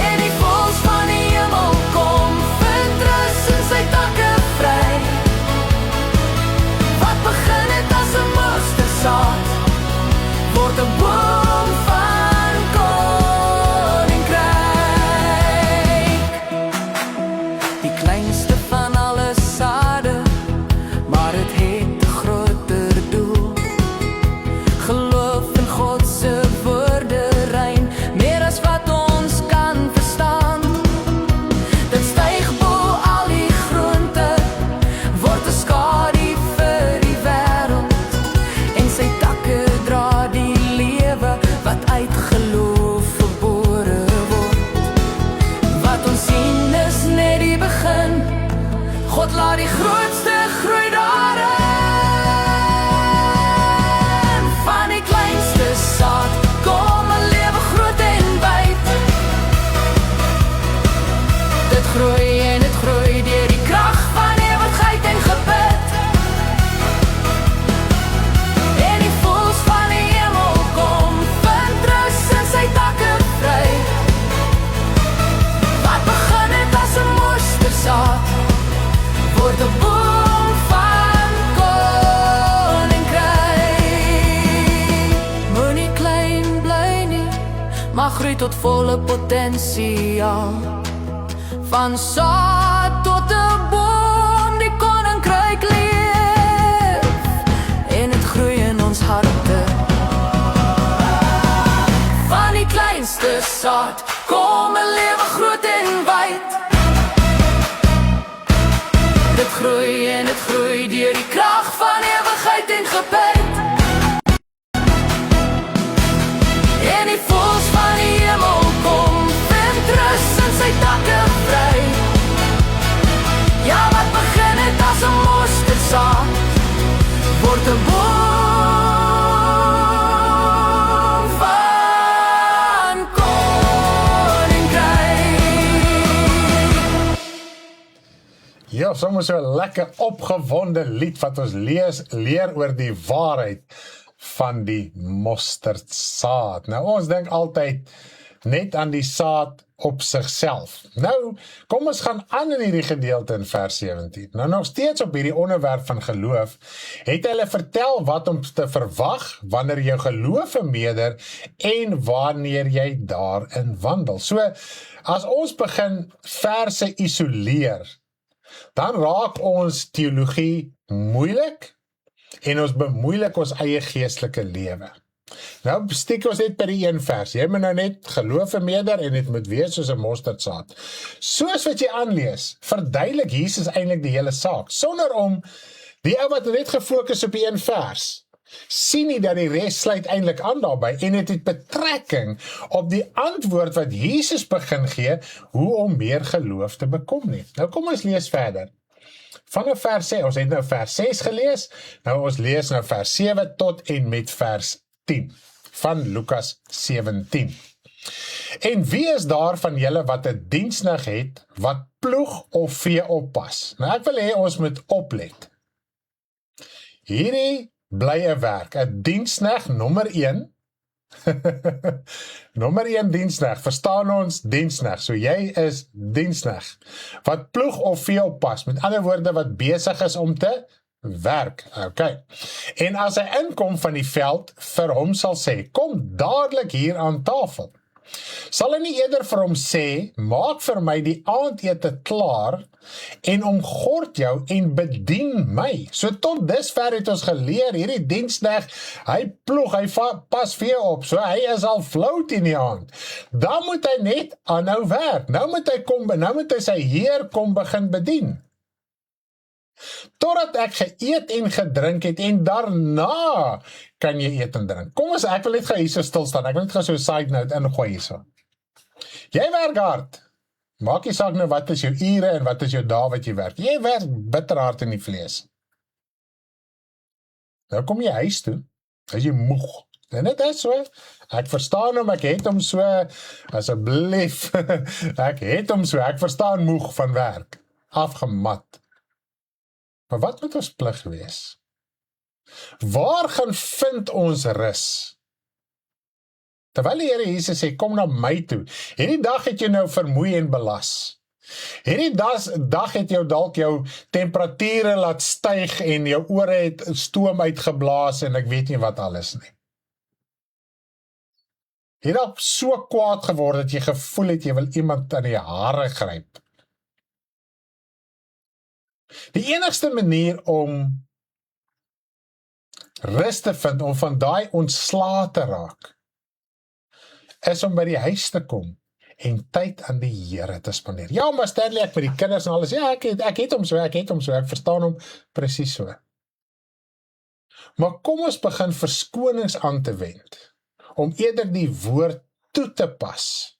En die voëls van die hemel kom, vind rus in sy takke vry. Begin het as 'n mosterdsaad, word 'n boom van koninkryk. Die kleinste van alle sade, maar het het 'n groter doel. Geloof in God se woorde rein, meer as wat ons kan verstaan. Dit styg bo al die groente, word 'n skadu wat uit geloof gebore word. Wat ons sien is net die begin, God laat die grootste groei daarin. Van die kleinste saad kom 'n lewe groot en wyd. Dit groei en dit groei deur die krag van ewigheid en gebed. En die voëls van die hemel kom, sy takke vry. Wat begin het as 'n mosterdsaad, word 'n boom van koninkryk. Moenie klein bly nie, maar groei tot volle potensiaal. Van saad tot 'n boom, die koninkryk leef. En dit groei in ons harte. Die kleinste saad kom 'n lewe groot en wyd. Dit groei en dit groei deur die krag van ewigheid en gebed. En die voëls van die hemel kom, vind rus in sy takke vry. Ja, wat begin het as 'n mosterdsaad, word 'n boom. Ja, soms so 'n lekker opgewonde lied wat ons leer oor die waarheid van die mosterdsaad. Nou, ons dink altyd net aan die saad op sigself. Nou, kom ons gaan aan in hierdie gedeelte in vers 17. Nou, nog steeds op hierdie onderwerp van geloof, het hulle vertel wat om te verwag wanneer jou geloof vermeerder en wanneer jy daarin wandel. So, as ons begin verse isoleer, dan raak ons teologie moeilik en ons bemoeilik ons eie geestelike lewe. Nou stiek ons net by die een vers. Jy moet nou net geloof vermeerder en dit moet wees soos 'n mosterdsaad. Soos wat jy aanlees, verduidelik Jesus eintlik die hele saak, sonder om die ou wat net gefokus op die een vers, sien nie dat die res sluit eintlik aan daarby en het betrekking op die antwoord wat Jesus begin gee, hoe om meer geloof te bekom nie. Nou kom ons lees verder. Vanaf vers 6, ons het nou vers 6 gelees, nou ons lees nou vers 7 tot en met vers 10 van Lukas 17. En wie is daar van julle wat 'n diensneg het, wat ploeg of vee oppas? Nou ek wil hê ons moet oplet. Hierdie bly 'n werk, 'n diensneg nommer 1, nommer 1 diensneg, verstaan ons diensneg, so jy is diensneg, wat ploeg of vee oppas, met ander woorde wat besig is om te werk, okay. En as hy inkom van die veld, vir hom sal sê, kom dadelik hier aan tafel. Sal hy nie eerder vir hom sê, maak vir my die aandete klaar, en omgord jou en bedien my. So tot dusver het ons geleer, hierdie diensneg, hy ploeg, hy pas vee op, so hy is al flou teen die aand. Dan moet hy net aanhou werk, nou moet hy sy heer kom begin bedien. Totdat ek geëet en gedrink het, en daarna kan jy eet en drink. Kom ons, ek wil net hier so stil staan, ek wil net so 'n side note ingooi hierso. Jy werk hard, maak nie saak nou wat is jou ure en wat is jou dae wat jy werk. Jy werk bitter hard in die vlees. Nou kom jy huis toe, as jy moeg. En dit is so, ek verstaan hom, ek het hom so, asseblief, ek het hom so, ek verstaan moeg van werk, afgemat. Maar wat moet ons plig wees? Waar gaan vind ons rus? Terwyl die Here Jesus sê, kom na my toe. Hierdie dag het jy nou vermoei en belas. Hierdie dag het jou dalk jou temperature laat styg en jou ore het stoom uitgeblaas en ek weet nie wat alles nie. Jy het dalk so kwaad geword dat jy gevoel het jy wil iemand aan die hare gryp. Die enigste manier om rus te vind, om van daai ontslae te raak, is om by die huis te kom en tyd aan die Here te spandeer. Ja, maar Stanley, ek met die kinders en alles, ja, ek het hom so, ek verstaan hom presies so. Maar kom ons begin verskonings aan te wend, om eerder die woord toe te pas,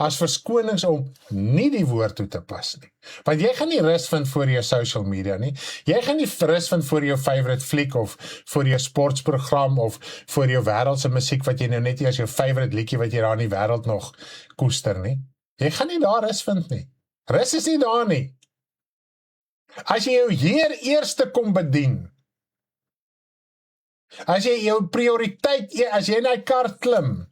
as verskonings om nie die woord toe te pas nie. Want jy gaan nie rus vind voor jou social media nie, jy gaan nie rus vind voor jou favorite fliek, of voor jou sportsprogram, of voor jou wêreldse musiek, wat jy nou net as jou favorite liedjie, wat jy daar in die wêreld nog koester nie. Jy gaan nie daar rus vind nie. Rus is nie daar nie. As jy jou Heer eerste kom bedien, as jy jou prioriteit, as jy in die kar klim,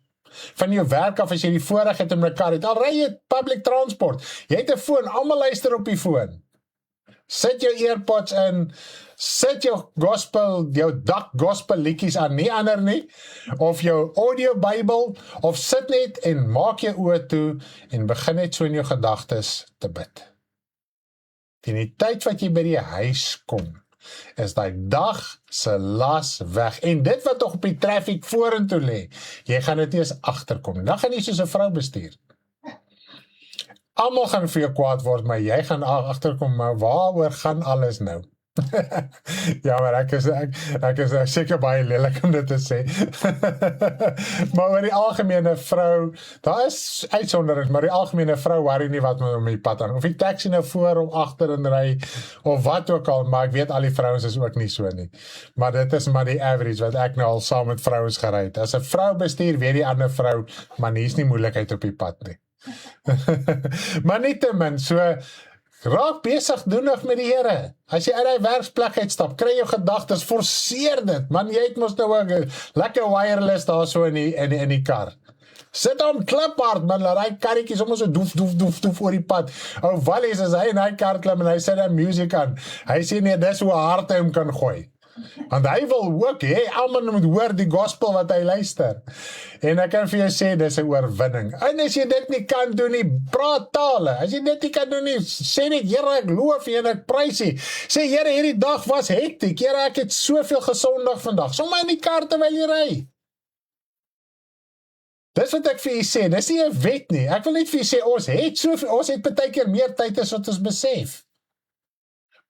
van jou werk af, as jy die voorreg het om 'n kar het, al ry jy public transport, jy het 'n foon, almal luister op die foon. Sit jou earpods in, sit jou gospel, jou dak gospel liedjies aan, nie ander nie, of jou audio Bybel, of sit net en maak jou oë toe, en begin net so in jou gedagtes te bid. Teen die tyd wat jy by die huis kom, is daai dag se las weg, en dit wat nog op die traffic vorentoe lê, jy gaan dit nie eens agterkom, dan gaan jy soos 'n vrou bestuur. Almal gaan vir jou kwaad word, maar jy gaan agterkom, maar waaroor gaan alles nou? Ja, maar ek is seker baie lelik om dit te sê. Maar oor die algemene vrou, daar is uitsonderings, maar die algemene vrou worry nie wat met hom die pad aan, of die taxi nou voor of agter in ry, of wat ook al, maar ek weet al die vrouens is ook nie so nie. Maar dit is maar die average, wat ek nou al saam met vrouens gery het. As 'n vrou bestuur, weet die ander vrou, man, hier is nie moeilikheid op die pad nie. Maar nietemin, so, raak besig doenig met die Here. As jy uit die werksplek uitstap, kry jou gedagtes, forceer dit. Man, jy het mos nou 'n lekker wireless daar so in die kar. Sit hom kliphard, man, laat hy karretjie sommer so doef oor die pad. Ou Wallis, as hy in hy kar klim en hy sit daar musiek aan, hy sê nee, dis hoe hard hy hom kan gooi. Want hy wil ook, almal moet hoor die gospel wat hy luister. En ek kan vir jou sê, dis 'n oorwinning. En as jy dit nie kan doen nie, praat tale. As jy dit nie kan doen nie, sê net, Here, ek loof U en ek prys U. Sê, Here, hierdie dag was hektiek. Here, ek het soveel gesondig vandag. Sommige in die kar terwyl jy ry. Dis wat ek vir u sê, dis nie 'n wet nie. Ek wil net vir u sê, ons het baie keer meer tyd as wat ons besef.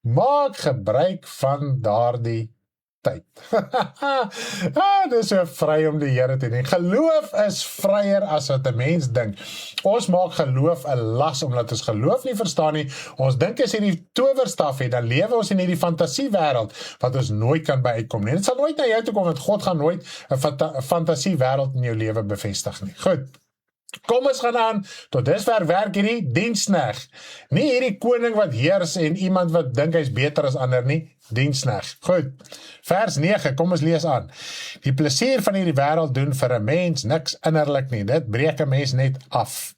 Maak gebruik van daardie tyd. Dis so vry om die Here te dien. Geloof is vryer as wat 'n mens dink. Ons maak geloof 'n las, omdat ons geloof nie verstaan nie. Ons dink as jy die towerstaf het, dan lewe ons in hierdie fantasiewêreld, wat ons nooit kan by uitkom nie. Dit sal nooit na jou toe kom, want God gaan nooit 'n fantasiewêreld in jou lewe bevestig nie. Goed. Kom ons gaan aan, tot dusver werk hierdie dienskneg. Nie hierdie koning wat heers en iemand wat dink hy's beter as ander nie, dienskneg. Goed, vers 9, kom ons lees aan. Die plesier van hierdie wêreld doen vir 'n mens niks innerlik nie, dit breek 'n mens net af.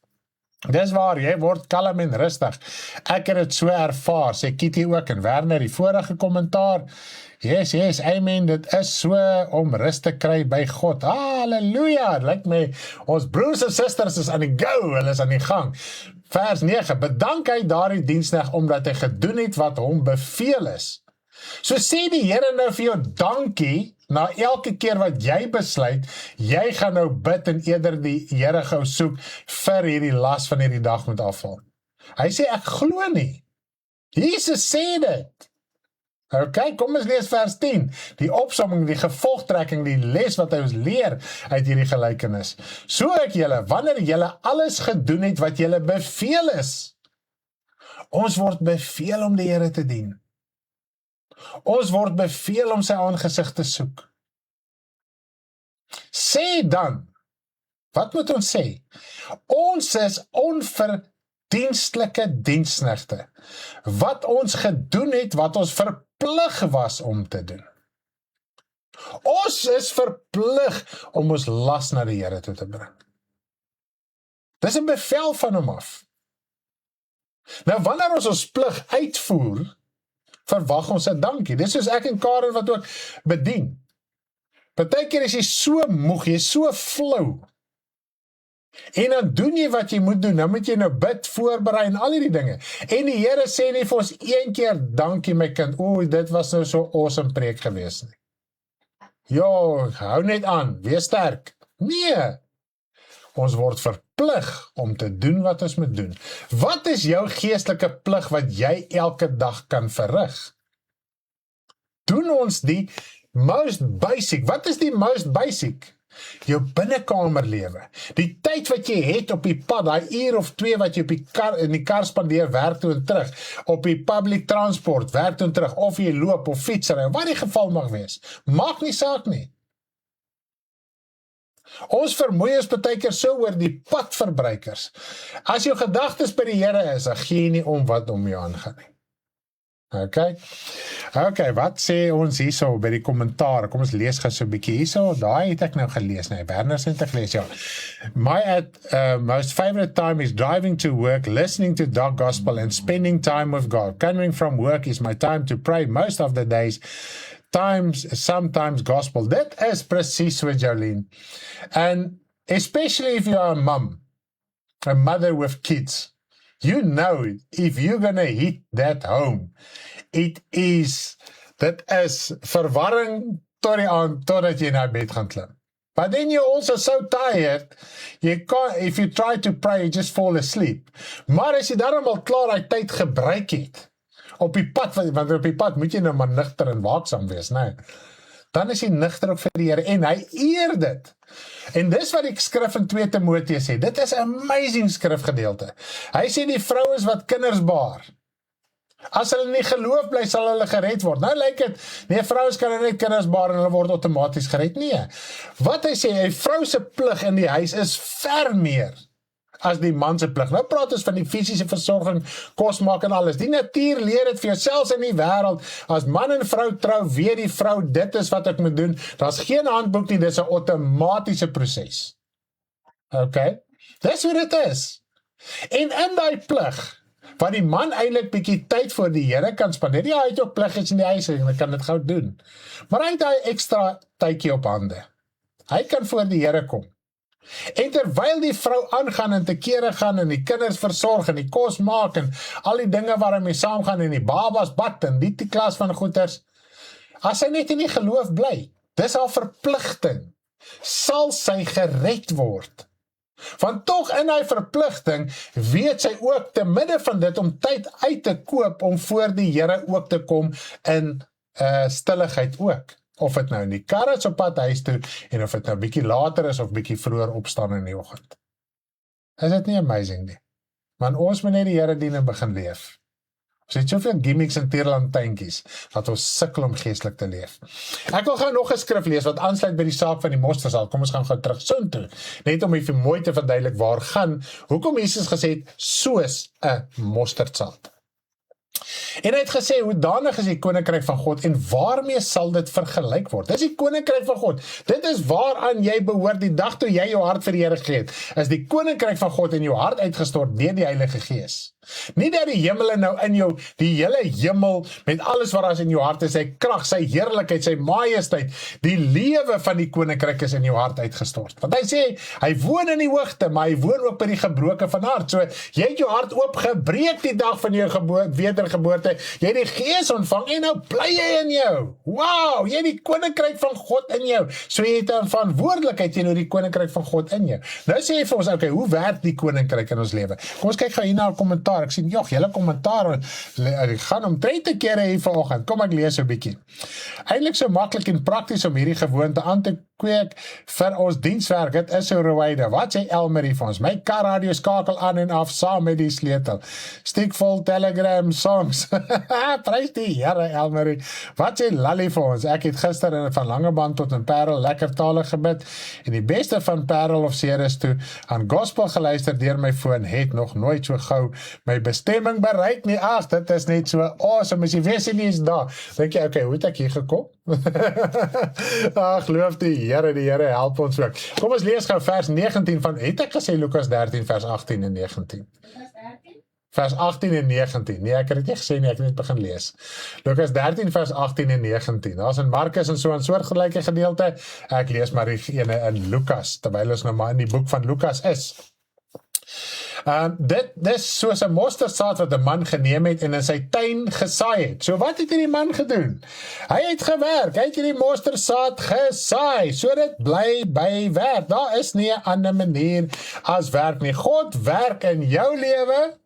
Dis waar, jy word kalm en rustig. Ek het dit so ervaar, sê Kitty ook in Werner die vorige kommentaar. Yes, amen, dit is so om rus te kry by God. Halleluja, lyk my, ons broers en susters is aan die go, hulle is aan die gang. Vers 9, bedank hy daardie dienskneg omdat hy gedoen het wat hom beveel is. So sê die Here nou vir jou dankie, na elke keer wat jy besluit, jy gaan nou bid en eerder die Here gou soek vir hierdie las van hierdie dag moet afval. Hy sê, ek glo nie. Jesus sê dit. Ok, kom ons lees vers 10. Die opsomming, die gevolgtrekking, die les wat hy ons leer uit hierdie gelykenis. So ek julle, wanneer julle alles gedoen het wat julle beveel is. Ons word beveel om die Here te dien. Ons word beveel om sy aangesig te soek. Sê dan, wat moet ons sê? Ons is onverdienstelike diensknegte, wat ons gedoen het, wat ons verplig was om te doen. Ons is verplig om ons las na die Here toe te bring. Dis 'n bevel van hom af. Nou, wanneer ons plig uitvoer, verwag ons 'n dankie. Dis soos ek en Karen wat ook bedien. Partykeer is jy so moeg, jy is so flou. En dan doen jy wat jy moet doen, dan moet jy nou bid, voorberei en al hierdie dinge. En die Here sê nie vir ons een keer, dankie my kind, dit was nou so awesome preek gewees nie. Jo, hou net aan, wees sterk. Nee, ons word verplig om te doen wat ons moet doen. Wat is jou geestelike plig wat jy elke dag kan verrig? Doen ons die most basic. Wat is die most basic? Jou binnekamerlewe. Die tyd wat jy het op die pad, daai uur of 2 wat jy op in die kar spandeer, werk toe en terug, op die public transport, werk toe en terug, of jy loop of fietsry, wat die geval mag wees. Maak nie saak nie. Ons vermoei ons partykeer so oor die padverbruikers. As jou gedagtes by die Here is, dan gee jy nie om wat om jou aangaan nie. Ok, wat sê ons hierso by die kommentaar? Kom ons lees gou so 'n bietjie hierso. Daai het ek nou gelees, nee, Werner het dit gelees, ja. My most favorite time is driving to work, listening to Doc Gospel and spending time with God. Coming from work is my time to pray most of the days. Sometimes gospel. Dit is presies so, Jolene. And especially if you are a mother with kids, you know, if you're gonna hit that home, that is verwarring tot die aand, totdat jy na bed gaan klim. But then you're also so tired, if you try to pray, you just fall asleep. Maar as jy daarom al klaar die tyd gebruik het, op die pad, want op die pad moet jy nou maar nigter en waaksaam wees, nee. Dan is hy nigter ook vir die Here, en hy eer dit. En dis wat die skrif in 2 Timoteus sê, dit is 'n amazing skrifgedeelte. Hy sê die vrouens wat kinders baar, as hulle nie geloof bly, sal hulle gered word. Nou lyk dit, nee, vrouens kan net kinders baar en hulle word outomaties gered. Nee, wat hy sê, 'n vrou se plig in die huis is ver meer as die man se plig. Nou praat ons van die fisiese versorging, kos maak en alles. Die natuur leer dit vir jouself in die wêreld. As man en vrou trou, weet die vrou, dit is wat ek moet doen. Daar's geen handboek nie, dit is 'n outomatiese proses. Ok? Dis hoe dit is. En in daai plig, wat die man eintlik bietjie tyd voor die Here kan spandeer. Ja, hy het ook pliggies in die huis en hy kan dit gou doen. Maar hy het daai ekstra tydjie op hande. Hy kan voor die Here kom. En terwyl die vrou aangaan en te kere gaan en die kinders versorg en die kos maak en al die dinge waarmee saamgaan en die babas bad en die klas van goeters, as sy net in die geloof bly, dis haar verpligting, sal sy gered word. Want tog in hy verpligting, weet sy ook te midde van dit om tyd uit te koop om voor die Here ook te kom in stilligheid ook. Of het nou in die kar is op pad huis toe, en of het nou bietjie later is, of bietjie vroeër opstaan in die oggend. Is dit nie amazing nie? Want ons moet net die Here dien en begin leef. Ons het soveel gimmicks en tierlantynkies, dat ons sukkel om geestelik te leef. Ek wil gou nog 'n skrif lees, wat aansluit by die saak van die mosterdsaad. Kom ons gaan gou terug soontoe, net om even mooi te verduidelik waar gaan, hoekom Jesus gesê het, soos 'n mosterdsaad. En hy het gesê, hoedanig is die koninkryk van God en waarmee sal dit vergelyk word? Dis die koninkryk van God. Dit is waaraan jy behoort die dag toe jy jou hart vir die Here gegee het. Is die koninkryk van God in jou hart uitgestort deur die Heilige Gees. Nie dat die hemel nou in jou, die hele hemel met alles wat daar is in jou hart is, sy krag, sy heerlikheid, sy majesteit, die lewe van die koninkryk is in jou hart uitgestort. Want hy sê, hy woon in die hoogte, maar hy woon ook by die gebroke van hart. So, jy het jou hart oopgebreek die dag van jou wedergeboorte, jy het die Gees ontvang en nou bly hy in jou. Wow, jy het die koninkryk van God in jou. So jy het 'n verantwoordelikheid teenoor die koninkryk van God in jou. Nou sê hy vir ons, okay, hoe werk die koninkryk in ons lewe? Kom ons kyk gou hier na 'n kommentaar. Ek sien, julle kommentaar, ek gaan omtrent 'n keer hier vanoggend. Kom ek lees so 'n bietjie. Eintlik so maklik en prakties om hierdie gewoonte aan te kweek vir ons dienswerk. Dit is so Rwanda. Wat sê Elmer hier vir ons? My karradio skakel aan en af saam met die sleutel. Stiekvol Telegram songs. Prys die Here, Elmer. Wat sê Lally vir ons? Ek het gister van Langebaan tot in Parel lekker tale gebid en die beste van Parel of Ceres toe aan gospel geluister deur my foon, het nog nooit so gou my bestemming bereik nie. Ag, dit is net so awesome. As jy weet nie is daar. Dink jy, okay, hoe het ek hier gekom? Ag, loof die Here help ons ook. Kom ons lees gou vers 19 van, het ek gesê Lukas 13 vers 18 en 19? Vers 18 en 19, nee, ek het dit nie gesê nie, ek het net begin lees. Lukas 13 vers 18 en 19, daar is in Markus en so 'n soortgelyke gedeelte, ek lees maar die ene in Lukas, terwyl ons nou maar in die boek van Lukas is. Dit is soos 'n mosterdsaad wat 'n man geneem het en in sy tuin gesaai het. So wat het hierdie man gedoen? Hy het gewerk, hy het hierdie mosterdsaad gesaai, so dit bly by werk. Daar is nie 'n ander manier as werk nie. God werk in jou lewe,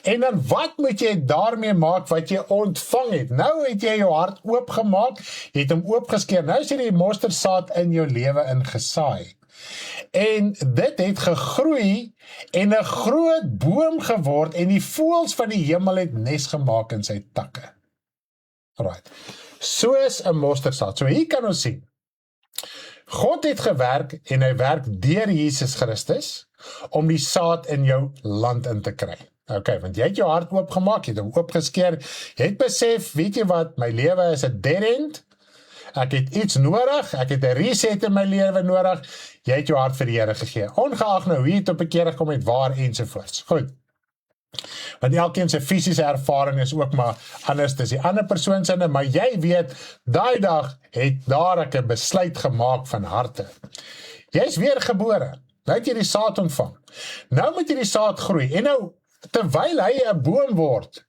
en dan wat moet jy daarmee maak wat jy ontvang het? Nou het jy jou hart oopgemaak, jy het hom oopgeskeer, nou is die mosterdsaad in jou lewe ingesaai. En dit het gegroei en 'n groot boom geword en die voëls van die hemel het nes gemaak in sy takke. Right. Soos 'n mosterdsaad. So hier kan ons sien. God het gewerk en hy werk deur Jesus Christus om die saad in jou land in te kry. Okay, want jy het jou hart oopgemaak, jy het hom oopgeskeer, jy het besef, weet jy wat, my lewe is 'n dead end, ek het iets nodig, ek het 'n reset in my lewe nodig, jy het jou hart vir die Here gegee, ongeag nou wie het op 'n keer gekom het, waar ensovoorts. Goed, want elkeen se fisiese ervaring is ook maar anders, dis die ander persoon sinne, maar jy weet, daai dag het daar ek 'n besluit gemaak van harte. Jy is weer gebore, nou het jy die saad ontvang, nou moet jy die saad groei, en nou, terwyl hy 'n boom word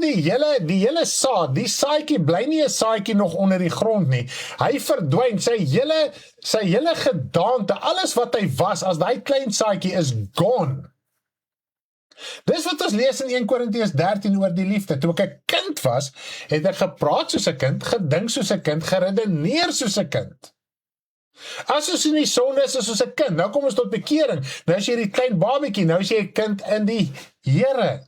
die hele saad, die saadjie bly nie 'n saadjie nog onder die grond nie. Hy verdwyn, sy hele gedaante, alles wat hy was, as daai klein saadjie is gone. Dis wat ons lees in 1 Korintiërs 13 oor die liefde. Toe ek 'n kind was, het ek gepraat soos 'n kind, gedink soos 'n kind, geredeneer soos 'n kind. As ons in die sonde is ons 'n kind, nou kom ons tot bekering, nou is jy die klein babietjie, nou is jy 'n kind in die Here.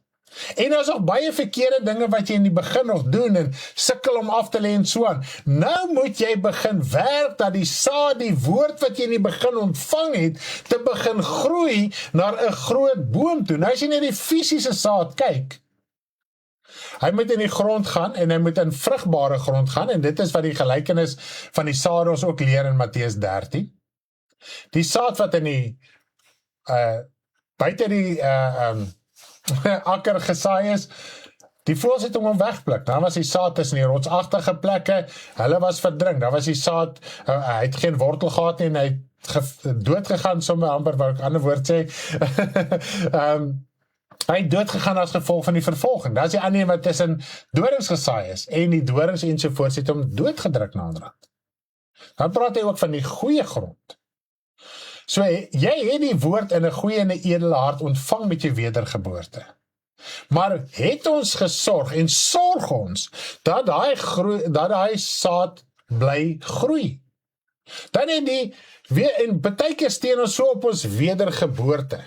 En daar is nog baie verkeerde dinge wat jy in die begin nog doen, en sukkel om af te lê en so aan. Nou moet jy begin werk, dat die saad, die woord wat jy in die begin ontvang het, te begin groei na 'n groot boom toe. Nou as jy net die fisiese saad kyk, hy moet in die grond gaan, en hy moet in vrugbare grond gaan, en dit is wat die gelykenis van die saad ons ook leer in Matteus 13. Die saad wat in die, buite die, akker gesaai is, die voëls het hom wegpluk, dan was die saad tussen die rotsagtige plekke, hulle was verdrink, dan was die saad, hy het geen wortel gehad nie, en hy het dood gegaan, sommer amper wat ek ander woord sê, hy het dood gegaan as gevolg van die vervolging. Dat is die ander wat tussen dorings gesaai is, en die dorings ensovoorts het hom doodgedruk na die rand. Dan praat hy ook van die goeie grond. So, jy het die woord in 'n goeie en 'n edele hart ontvang met jou wedergeboorte. Maar het ons gesorg, en sorg ons, dat daai saad bly groei. Dan het die, en partykeer steen ons so op ons wedergeboorte.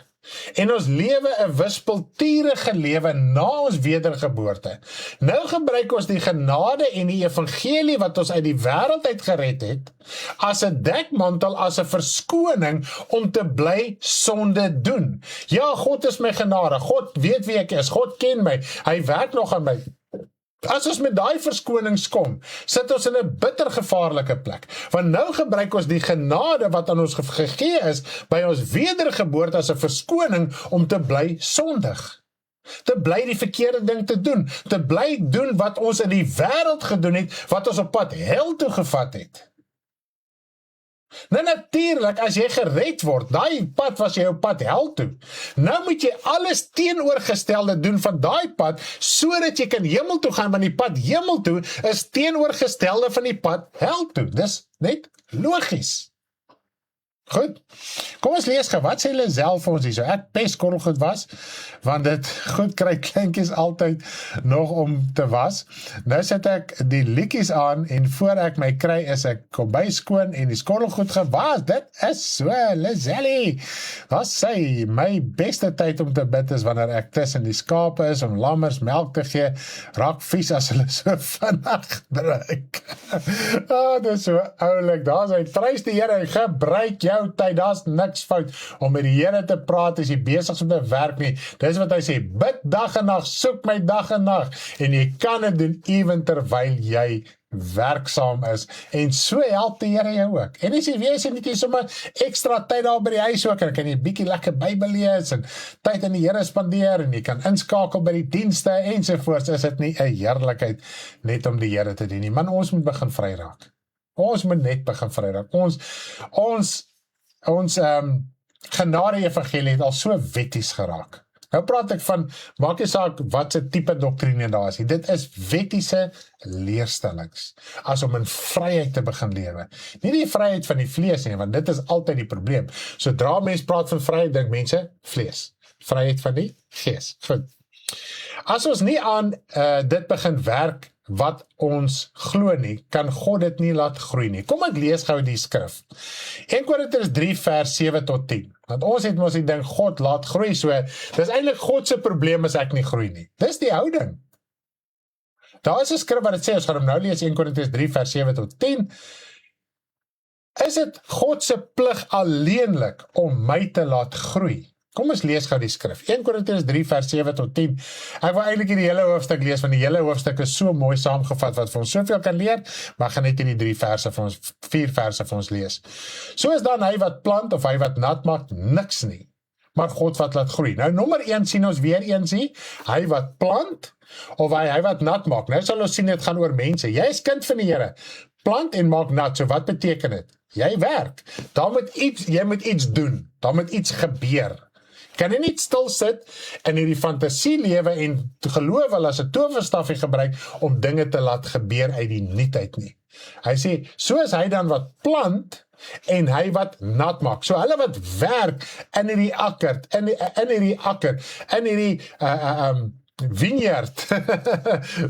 En ons lewe 'n wispelturige lewe na ons wedergeboorte. Nou gebruik ons die genade en die evangelie wat ons uit die wêreld uit gered het, as 'n dekmantel, as 'n verskoning om te bly sonde doen. Ja, God is my genade, God weet wie ek is, God ken my, hy werk nog aan my. As ons met daai verskonings kom, sit ons in 'n bitter gevaarlike plek. Want nou gebruik ons die genade wat aan ons gegee is by ons wedergeboorte as 'n verskoning om te bly sondig. Te bly die verkeerde ding te doen. Te bly doen wat ons in die wêreld gedoen het, wat ons op pad hel toe gevat het. Nou natuurlik, as jy gered word, daai pad was jy op pad hel toe. Nou moet jy alles teenoorgestelde doen van daai pad, sodat jy kan hemel toe gaan, want die pad hemel toe is teenoorgestelde van die pad hel toe. Dis net logies. Goed, kom ons lees gou, wat sê hulle self vir ons hier so, ek pes korrelgoed was, want dit goed kry kleintjies altyd nog om te was. Nou sit ek die liedjies aan, en voor ek my kry is ek kombuis skoon en die skorrelgoed gewas. Dit is so lezellig. Wat sê, my beste tyd om te bid is wanneer ek tussen die skape is, om lammers melk te gee, raak vies as hulle so vinnig druk. Dit is so oulik, daar is hy, prys die Here, gebruik jou tyd, daar is niks fout om met die Here te praat as jy besig is om te werk nie. Dis wat hy sê, bid dag en nag, soek my dag en nag, en jy kan dit doen ewen terwyl jy werksaam is, en so help die Here jou ook. En as jy weet, jy net sommer ekstra tyd daar by die huis ook, en kan jy bietjie lekker Bybel lees, en tyd in die Here spandeer, en jy kan inskakel by die dienste, ensovoorts, is dit nie 'n heerlikheid net om die Here te dien nie, maar ons moet begin vry raak. Ons moet net begin vry raak. Ons genade evangelie het al so wetties geraak. Nou praat ek van, maak nie saak wat se tipe doktrine daar is. Dit is wettiese leerstellings, as om in vryheid te begin lewe. Nie die vryheid van die vlees nie, want dit is altyd die probleem. Sodra mens praat van vryheid, dink mense, vlees. Vryheid van die gees. Goed. As ons nie aan dit begin werk, wat ons glo nie, kan God dit nie laat groei nie. Kom ek lees gou die skrif. 1 Korintiërs 3 vers 7 tot 10. Want ons het mos die ding, God laat groei, so, dis eintlik God se probleem as ek nie groei nie. Dis die houding. Daar is 'n skrif wat dit sê, ons gaan hom nou lees, 1 Korintiërs 3 vers 7 tot 10. Is dit God se plig alleenlik om my te laat groei? Kom ons lees gou die skrif. 1 Korintiërs 3 vers 7 tot 10. Ek wil eintlik die hele hoofstuk lees, want die hele hoofstuk is so mooi saamgevat, wat vir ons soveel kan leer, maar ek gaan net in die 4 verse vir ons lees. So is dan hy wat plant, of hy wat nat maak, niks nie, maar God wat laat groei. Nou, nommer 1 sien ons weer eens hier, hy wat plant, of hy wat nat maak. Nou sal ons sien, dit gaan oor mense. Jy is kind van die Here, plant en maak nat, so wat beteken dit? Jy werk, jy moet iets doen, daar moet iets gebeur. Kan jy nie stil sit in hierdie fantasie lewe en geloof wel as 'n towerstafie gebruik om dinge te laat gebeur uit die nietheid nie. Hy sê, so is hy dan wat plant en hy wat nat maak. So hulle wat werk in hierdie akker, in hierdie vineyard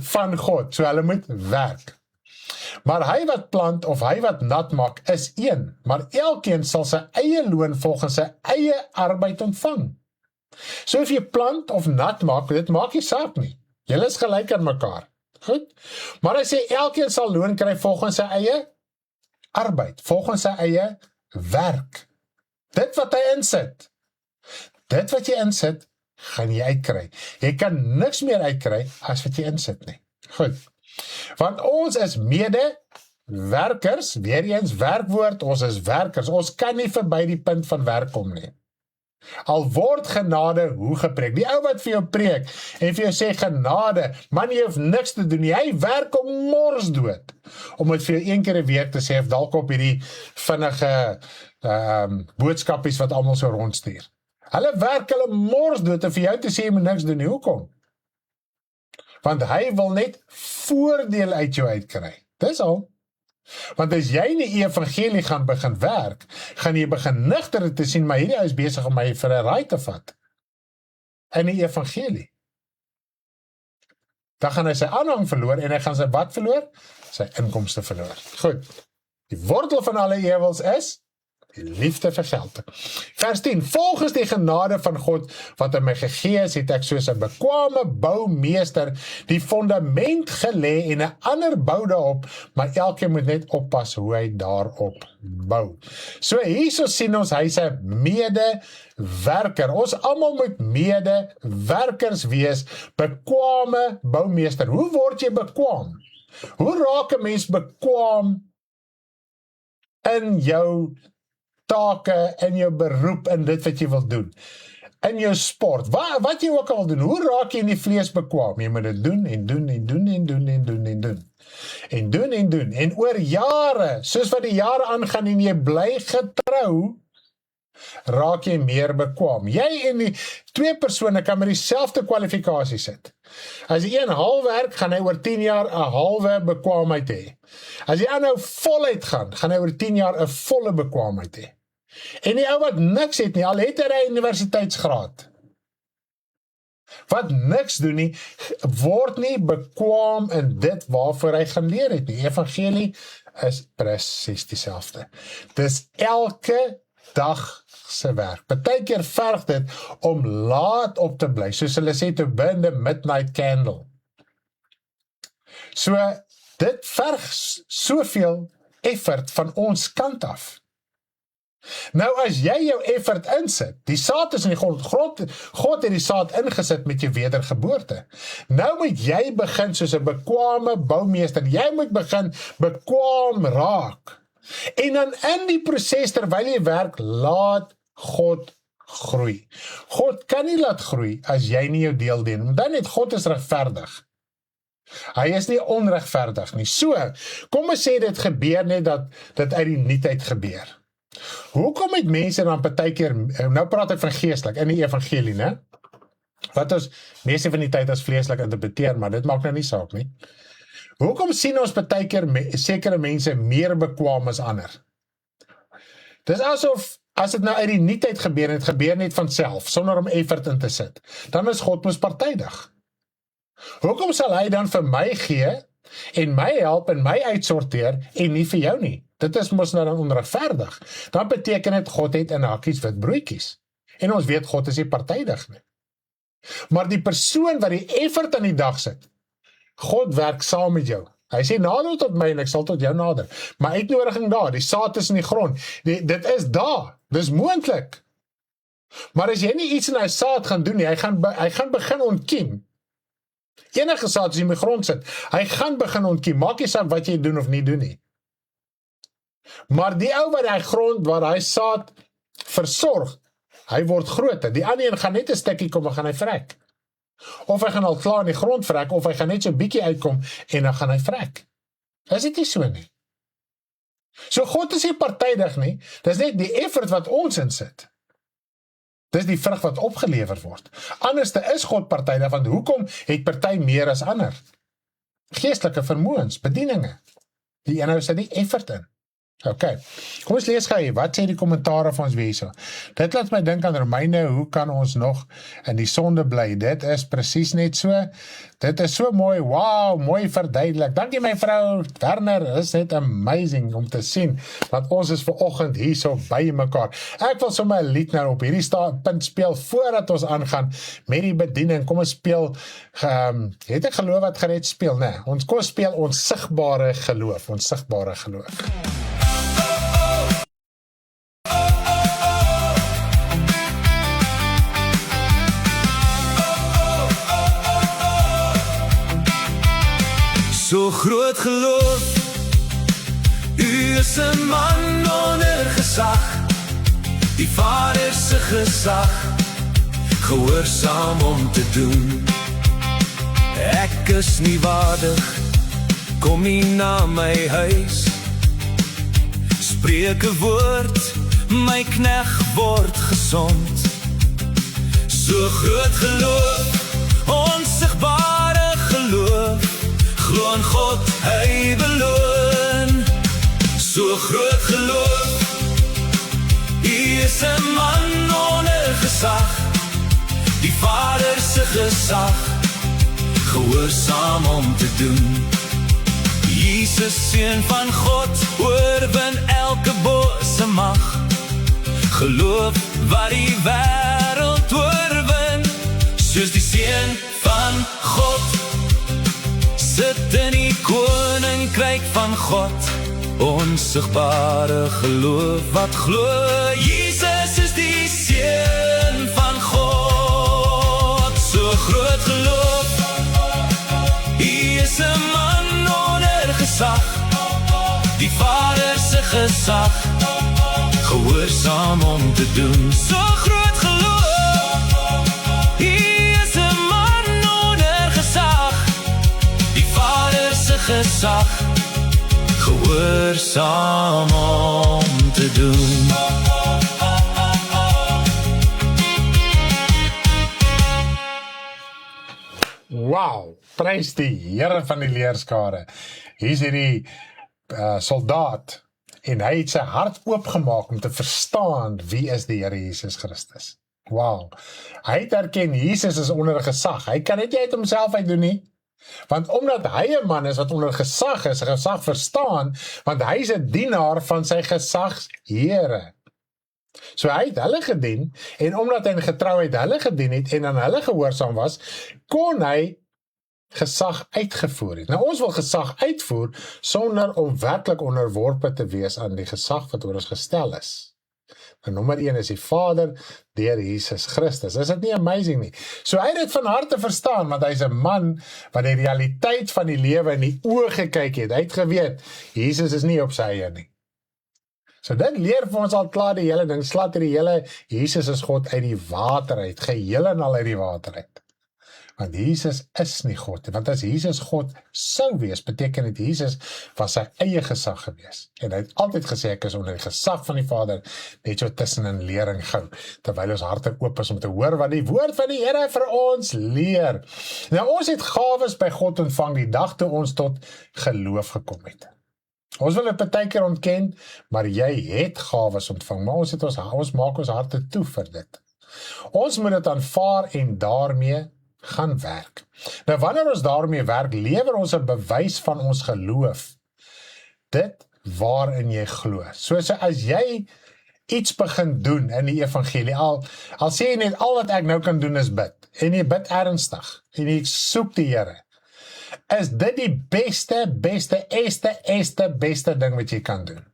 van God. So hulle moet werk. Maar hy wat plant of hy wat nat maak is een, maar elkeen sal sy eie loon volgens sy eie arbeid ontvang. So of jy plant of nat maak, dit maak nie saak nie. Julle is gelyk aan mekaar. Goed? Maar hy sê elkeen sal loon kry volgens sy eie arbeid, volgens sy eie werk. Dit wat hy insit. Dit wat jy insit, gaan jy uitkry. Jy kan niks meer uitkry as wat jy insit nie. Goed. Want ons is mede-werkers, weer eens werkwoord, ons is werkers, ons kan nie verby die punt van werk kom nie. Al word genade hoe gepreek, die ou wat vir jou preek, en vir jou sê genade, man jy hoef niks te doen, jy werk om mors dood, om het vir jou een keer 'n week te sê, of dalk op hierdie vinnige boodskapies wat almal so rondstuur. Hulle werk hulle mors dood, en vir jou te sê, jy moet niks doen nie, hoekom? Want hy wil net voordeel uit jou uitkry. Dis al. Want as jy in die evangelie gaan begin werk, gaan jy begin nigter te sien, maar hierdie is besig om my vir 'n raai te vat. In die evangelie. Dan gaan hy sy aanhang verloor, en hy gaan sy wat verloor? Sy inkomste verloor. Goed. Die wortel van alle ewels is Die liefde vir geld. Vers 10, volgens die genade van God wat in my gegee is, het ek soos 'n bekwame boumeester die fundament gelê en 'n ander bou daarop, maar elkeen moet net oppas hoe hy daarop bou. So hierso sien ons, hy's 'n medewerker. Ons almal moet medewerkers wees, bekwame boumeester. Hoe word jy bekwam? Hoe raak 'n mens bekwam in jou take, in jou beroep, in dit wat jy wil doen, in jou sport, wat jy ook al wil doen, hoe raak jy in die vlees bekwam? Jy moet dit doen, en doen, en doen, en doen, en doen, en doen, en doen, en doen, en oor jare, soos wat die jare aangaan, en jy bly getrou, raak jy meer bekwam. Jy en die twee persone kan met dieselfde kwalifikasie sit. As die een half werk, gaan hy oor 10 jaar 'n halwe bekwaamheid hê. As die ander voluit gaan hy oor 10 jaar 'n volle bekwaamheid hê. En die ou wat niks het nie, al het hy 'n universiteitsgraad, wat niks doen nie, word nie bekwam in dit waarvoor hy gaan leer het nie. Evangelie is presies dieselfde. Dis elke dag se werk. Partykeer verg dit om laat op te bly, soos hulle sê, to burn the midnight candle. So, dit verg soveel effort van ons kant af. Nou as jy jou effort insit, die saad is in die grond, God het die saad ingesit met jou wedergeboorte. Nou moet jy begin soos 'n bekwame boumeester, jy moet begin bekwaam raak. En dan in die proses terwyl jy werk, laat God groei. God kan nie laat groei as jy nie jou deel doen, want dan net God is regverdig. Hy is nie onregverdig nie. So, kom ons sê dit gebeur net dat dit uit die nietheid gebeur. Hoekom het mense dan partykeer, nou praat ek van geestelik, in die evangelie, né? Wat ons meeste van die tyd as vleeslik interpreteer, maar dit maak nou nie saak nie. Hoekom sien ons partykeer sekere mense meer bekwam as ander? Dis asof, as dit nou uit die nietheid gebeur, en het gebeur net van self, sonder om effort in te sit, dan is God mos partydig. Hoekom sal hy dan vir my gee, en my help, en my uitsorteer, en nie vir jou nie? Dit is mos nou dan onregverdig. Dan beteken dit, God het in hakkies wit broodjies. En ons weet, God is nie partydig nie. Maar die persoon wat die effort aan die dag sit, God werk saam met jou. Hy sê, nader tot my en ek sal tot jou nader. Maar uitnodiging daar, die saad is in die grond. Dit is daar, dis moontlik. Maar as jy nie iets in hy saad gaan doen nie, hy gaan begin ontkiem. Enige saad as jy in die grond sit, hy gaan begin ontkiem. Maak nie saak wat jy doen of nie doen nie. Maar die ou wat hy grond, waar hy saad versorg, hy word groter. Die ander een gaan net 'n stukkie kom en gaan hy vrek. Of hy gaan al klaar in die grond vrek, of hy gaan net so 'n bietjie uitkom en dan gaan hy vrek. Is dit nie so nie? So God is nie partydig nie, dis net die effort wat ons insit. Dis die vrug wat opgelewer word. Anderste is God partydig, want hoekom het party meer as ander? Geestelike vermoëns, bedieninge. Die ene sit nie effort in. Ok, kom ons lees gou hier, wat sê die kommentare van ons hierso? Dit laat my dink aan Romeine, hoe kan ons nog in die sonde bly? Dit is presies net so, dit is so mooi, wow, mooi verduidelik. Dankie my vrou Werner, is net amazing om te sien, dat ons is vanoggend hierso by mekaar. Ek wil sommer 'n lied nou op hierdie punt speel, voordat ons aangaan met die bediening. Kom ons speel, het ek geloof wat gered speel, nee, ons kom speel onsigbare geloof, onsigbare geloof. So groot geloof, u is 'n man onder gesag, die Vader se gesag, gehoorsaam om te doen. Ek is nie waardig, kom nie na my huis, spreek 'n woord, my knegt word gesond. So groot geloof, onsigbare geloof, glo aan God, hy beloon. So groot geloof, hy is 'n man onder gesag, die Vader se gesag, gehoorsaam om te doen. Jesus, seun van God, oorwin elke bose mag, Geloof wat die wêreld oorwin, soos die seun van God. Sit in die koninkryk van God, onsigbare geloof wat glo. Jesus is die seun van God, so groot geloof. Hy is 'n man onder gesag, die Vader se gesag, gehoorsaam om te doen. So groot geloof. Hy is 'n man onder gesag, die Vader se gesag, gehoorsaam om te doen. Wow, prys die Here van die leerskare. Hier is hierdie soldaat, en hy het sy hart oopgemaak om te verstaan wie is die Here Jesus Christus. Wow, hy het erken Jesus is onder gesag. Hy kan dit nie uit homself uit doen nie. Want omdat hy 'n man is wat onder gesag is, gesag verstaan, want hy is 'n dienaar van sy gesagsheere. So hy het hulle gedien, en omdat hy in getrouheid hulle gedien het, en aan hulle gehoorsaam was, kon hy gesag uitgevoer het. Nou ons wil gesag uitvoer, sonder om werklik onderworpe te wees aan die gesag wat oor ons gestel is. En nommer 1 is die Vader deur Jesus Christus. Is dit nie amazing nie? So hy het dit van harte verstaan, want hy is 'n man wat die realiteit van die lewe in die oë gekyk het. Hy het geweet, Jesus is nie op sy eie nie. So dit leer vir ons al klaar die hele ding, slat die hele, Jesus is God uit die water uit, geheel en al uit die water uit. Want Jesus is nie God, want as Jesus God sou wees, beteken dit Jesus was sy eie gesag gewees. En hy het altyd gesê, ek is onder die gesag van die Vader, net so tussen in lering gou, terwyl ons harte oop is om te hoor wat die woord van die Here vir ons leer. Nou ons het gawes by God ontvang die dag toe ons tot geloof gekom het. Ons wil dit partykeer ontken, maar jy het gawes ontvang, maar ons maak ons harte toe vir dit. Ons moet dit aanvaar en daarmee gaan werk. Nou wanneer ons daarmee werk, lewer ons 'n bewys van ons geloof. Dit waarin jy glo. So as jy iets begin doen in die evangelie, al sê jy net al wat ek nou kan doen is bid, en jy bid ernstig, en jy soek die Here, is dit die beste ding wat jy kan doen.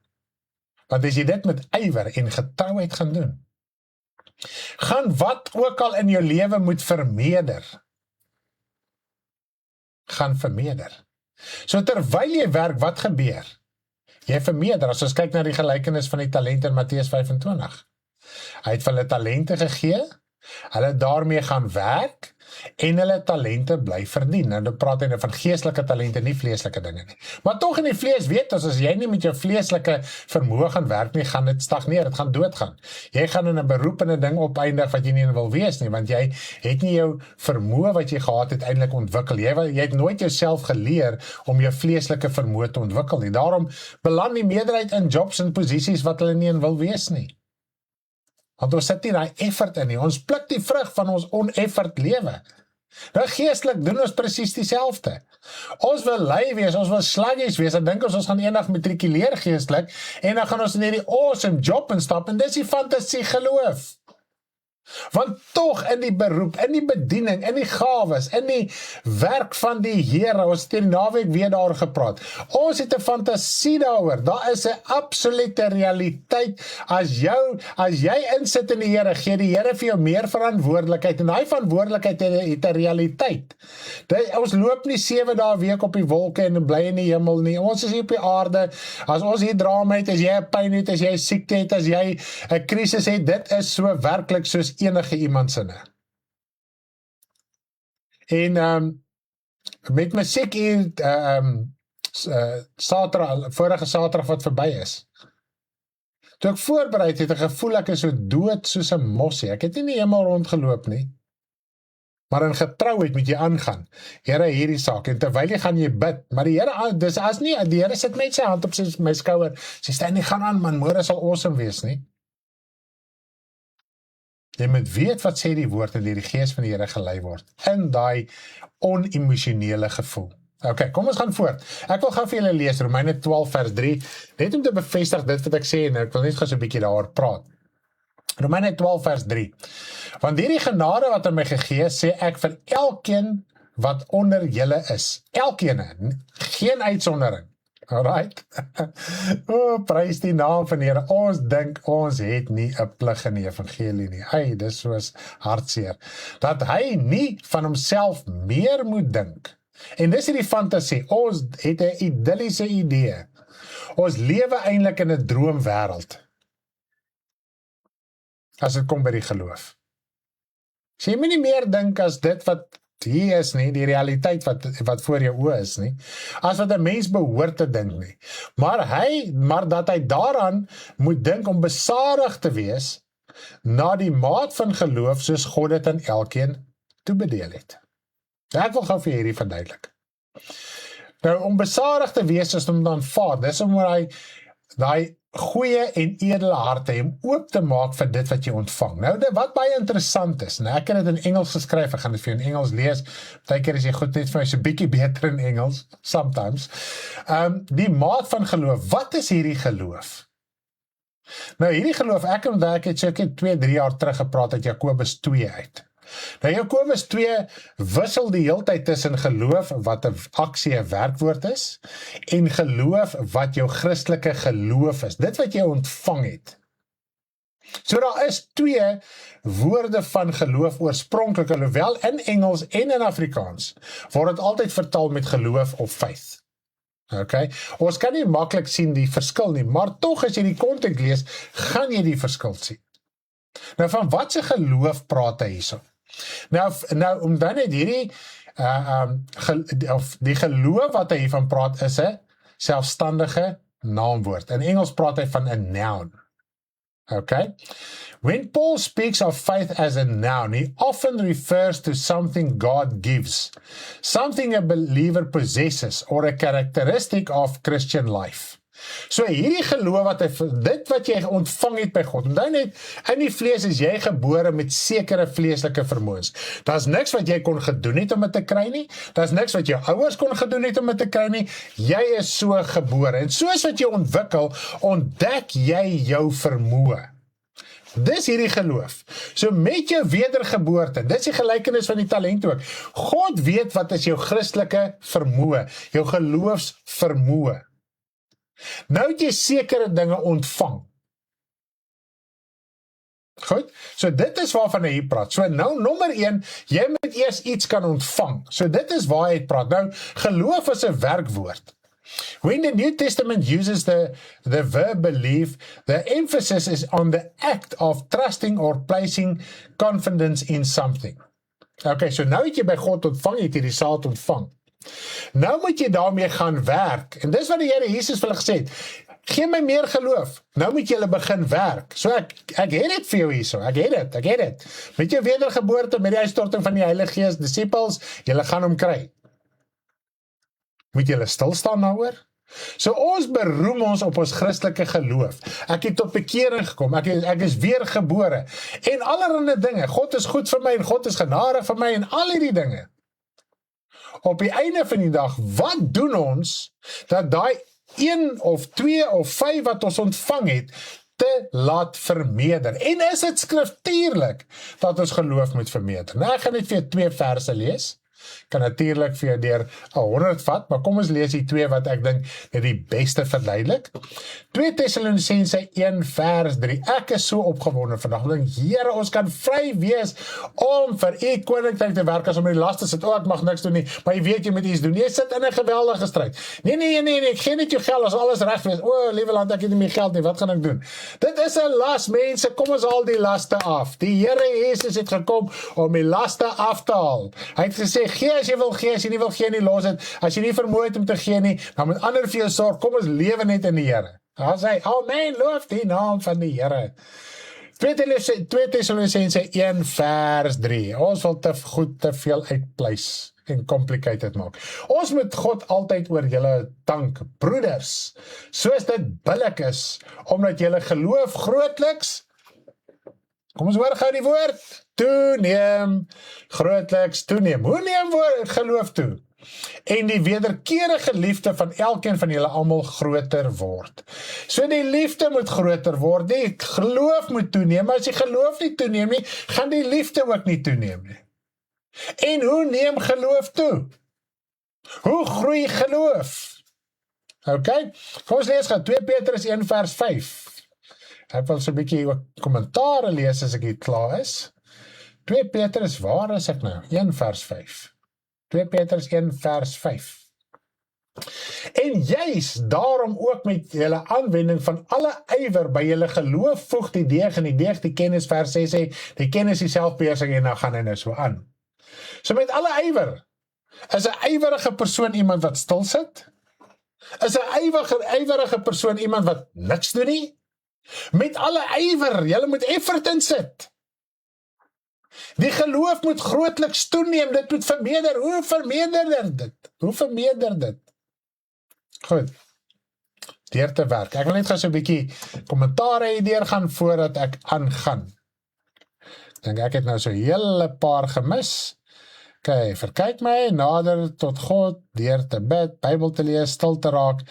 Want as jy dit met ywer en getrouheid gaan doen, gaan wat ook al in jou lewe moet vermeerder, gaan vermeerder. So terwyl jy werk, wat gebeur? Jy vermeerder, as ons kyk na die gelykenis van die talente in Matteus 25. Hy het vir hulle talente gegee, hulle daarmee gaan werk, en hulle talente bly verdien. Nou praat hy van geestelike talente, nie vleeslike dinge nie. Maar tog in die vlees weet ons, as jy nie met jou vleeslike vermoë gaan werk nie, gaan dit stagneer, dit gaan doodgaan. Jy gaan in 'n beroep en 'n ding opeindig wat jy nie wil wees nie, want jy het nie jou vermoë wat jy gehad het eintlik ontwikkel. Jy het nooit jouself geleer om jou vleeslike vermoë te ontwikkel nie. Daarom beland die meerderheid in jobs en posisies wat hulle nie in wil wees nie. Want ons sit nie daai effort in nie. Ons pluk die vrug van ons oneffort lewe. Nou geestelik doen ons presies dieselfde. Ons wil lui wees, ons wil slaggies wees, en dink ons gaan eendag matrikuleer geestelik, en dan gaan ons in hierdie awesome job instap, en dis die fantasie geloof. Want tog in die beroep, in die bediening, in die gawes, in die werk van die Here, ons het die naweek weer daar gepraat, ons het 'n fantasie daaroor, daar is 'n absolute realiteit, as jy insit in die Here, gee die Here vir jou meer verantwoordelikheid, en die verantwoordelikheid het 'n realiteit. Ons loop nie 7 dae 'n week op die wolke en bly in die hemel nie, ons is hier op die aarde, as ons hier drama het, as jy 'n pyn het, as jy 'n siekte het, as jy 'n krisis het, dit is so werklik soos enige iemand sinne. En met musiek hier vorige Saterdag wat verby is, toe ek voorbereid het, ek gevoel ek is so dood soos 'n mossie. Ek het nie in die hemel rondgeloop nie, maar in getrouheid moet jy aangaan. Here, hierdie saak, en terwyl jy gaan jy bid, maar die Here, die Here sit met sy hand op my skouer, sê, Stan, nie gaan aan man, môre sal awesome wees nie. Jy moet weet wat sê die woord en deur die gees van die Here gelei word, in daai onemosionele gevoel. Ok, kom ons gaan voort. Ek wil gou vir julle lees, Romeine 12 vers 3, net om te bevestig dit wat ek sê, en ek wil net gou so 'n bietjie daaroor praat. Romeine 12 vers 3. Want hierdie genade wat aan my gegee, sê ek vir elkeen wat onder julle is. Elkeen, geen uitsondering. Alright? Prys die naam van die Here. Ons dink ons het nie 'n plig in die evangelie nie. Hey, dis soos hartseer. Dat hy nie van homself meer moet dink. En dis hierdie fantasie. Ons het 'n idilliese idee. Ons lewe eintlik in 'n droomwêreld. As dit kom by die geloof. So jy moet nie meer dink as dit wat hier is nie, die realiteit wat voor jou oë is nie, as wat 'n mens behoort te dink nie. Maar dat hy daaraan moet dink om besadig te wees na die maat van geloof soos God dit aan elkeen toebedeel het. Ek wil gou vir hierdie verduidelik. Nou, om besadig te wees is om dan vaar, dis om daai goeie en edele harte om oop te maak vir dit wat jy ontvang. Nou, wat baie interessant is, nou ek het dit in Engels geskryf, ek gaan dit vir jou in Engels lees, baie keer is jy goed net vir my so bietjie beter in Engels, sometimes. Die maat van geloof, wat is hierdie geloof? Nou, hierdie geloof, ek het so 2-3 jaar terug gepraat uit Jakobus 2 uit. Nou, Jakobus 2 wissel die heeltyd tussen geloof wat 'n aksie, 'n werkwoord is, en geloof wat jou Christelike geloof is, dit wat jy ontvang het. So daar is 2 woorde van geloof oorspronklik, alhoewel in Engels en in Afrikaans, word dit altyd vertaal met geloof of faith. Okay? Ons kan nie maklik sien die verskil nie, maar tog as jy die konteks lees, gaan jy die verskil sien. Nou, van wat se geloof praat hy hierso? Nou, om dan net hierdie, die geloof wat hy hiervan praat is 'n selfstandige naamwoord. In Engels praat hy van 'n noun. Okay? When Paul speaks of faith as a noun, he often refers to something God gives, something a believer possesses, or a characteristic of Christian life. So hierdie geloof dit wat jy ontvang het by God, omdat net in die vlees is jy gebore met sekere vleeslike vermoëns. Daar's niks wat jy kon gedoen het om dit te kry nie, daar's niks wat jou ouers kon gedoen het om dit te kry nie, jy is so gebore, en soos wat jy ontwikkel, ontdek jy jou vermoë. Dis hierdie geloof. So met jou wedergeboorte, dis die gelykenis van die talent ook. God weet wat is jou Christelike vermoë, jou geloofsvermoë. Nou het jy sekere dinge ontvang. Goed, so dit is waarvan hy praat. So nou, nommer 1, jy moet eers iets kan ontvang. So dit is waar hy praat. Nou, geloof is 'n werkwoord. When the New Testament uses the verb believe, the emphasis is on the act of trusting or placing confidence in something. Okay, so nou het jy by God ontvang, het jy die saad ontvang. Nou moet jy daarmee gaan werk. En dis wat die Here Jesus vir hulle gesê het. Gee my meer geloof. Nou moet jy begin werk. So ek het dit vir jou hierso. Ek het dit. Met jou wedergeboorte, met die uitstorting van die Heilige Gees, disippels, julle gaan hom kry. Moet julle stil staan daaroor? So ons beroem ons op ons Christelike geloof. Ek het tot bekering gekom, ek is weergebore. En allerlei dinge. God is goed vir my en God is genadig vir my en al hierdie dinge. Op die einde van die dag, wat doen ons dat daai 1 of 2 of 5 wat ons ontvang het, te laat vermeerder? En is dit skriftuurlik dat ons geloof moet vermeerder? Nou, ek gaan net vir jou 2 verse lees. Kan natuurlik vir jou deur 100 vat, maar kom ons lees die 2 wat ek dink net die beste verduidelik. 2 Tessalonisense 1 vers 3. Ek is so opgewonde vandag. Ek dink, Here, ons kan vry wees om vir u koninkryk te werk as om die las te sit. Ek mag niks doen nie, maar jy weet jy moet iets doen. Jy sit in 'n geweldige stryd. Nee, ek gee net jou geld as alles reg wees. Liewe land, ek het nie meer geld nie. Wat gaan ek doen? Dit is 'n las, mense. Kom ons haal die laste af. Die Here Jesus het gekom om die laste af te haal. Hy het gesê, gee as jy wil gee, as jy nie wil gee nie, los dit. As jy nie vermoë het om te gee nie, dan moet ander vir jou sorg. Kom ons lewe net in die Here. Daar sê, amen, loof die naam van die Here. 2 Tessalonisense 1 vers 3. Ons wil te veel uitpleis en complicated maak. Ons moet God altyd oor julle dank, broeders, soos dit billik is, omdat julle geloof grootliks, kom ons hoor gou die woord, toeneem, grootliks toeneem. Hoe neem geloof toe? en die wederkerige liefde van elkeen van julle almal groter word. So die liefde moet groter word, die geloof moet toeneem, as die geloof nie toeneem nie, gaan die liefde ook nie toeneem nie. En hoe neem geloof toe? Hoe groei geloof? Ok, kom ons lees gaan 2 Petrus 1 vers 5. Ek wil so 'n bietjie ook kommentare lees as ek hier klaar is. 2 Petrus, waar is ek nou? 1 vers 5. 2 Petrus 1 vers 5. En juist daarom ook met julle aanwending van alle ywer by julle geloof voeg die deeg en die deeg die kennis, vers 6 sê, die kennis die selfbeheersing en dan gaan hy nou so aan. So met alle ywer, is 'n ywerige persoon iemand wat stil sit? Is 'n ywerige persoon iemand wat niks doen nie? Met alle ywer, julle moet effort insit. Die geloof moet grootliks toeneem, dit moet vermeerder. Hoe vermeerder dit? Hoe vermeerder dit? Goed, deur te werk. Ek wil net gou so 'n bietjie kommentare hier deurgaan voordat ek aangaan. Dink ek het nou so 'n hele paar gemis. Ok, verkyk my, nader tot God, deur te bid, Bybel te lees, stil te raak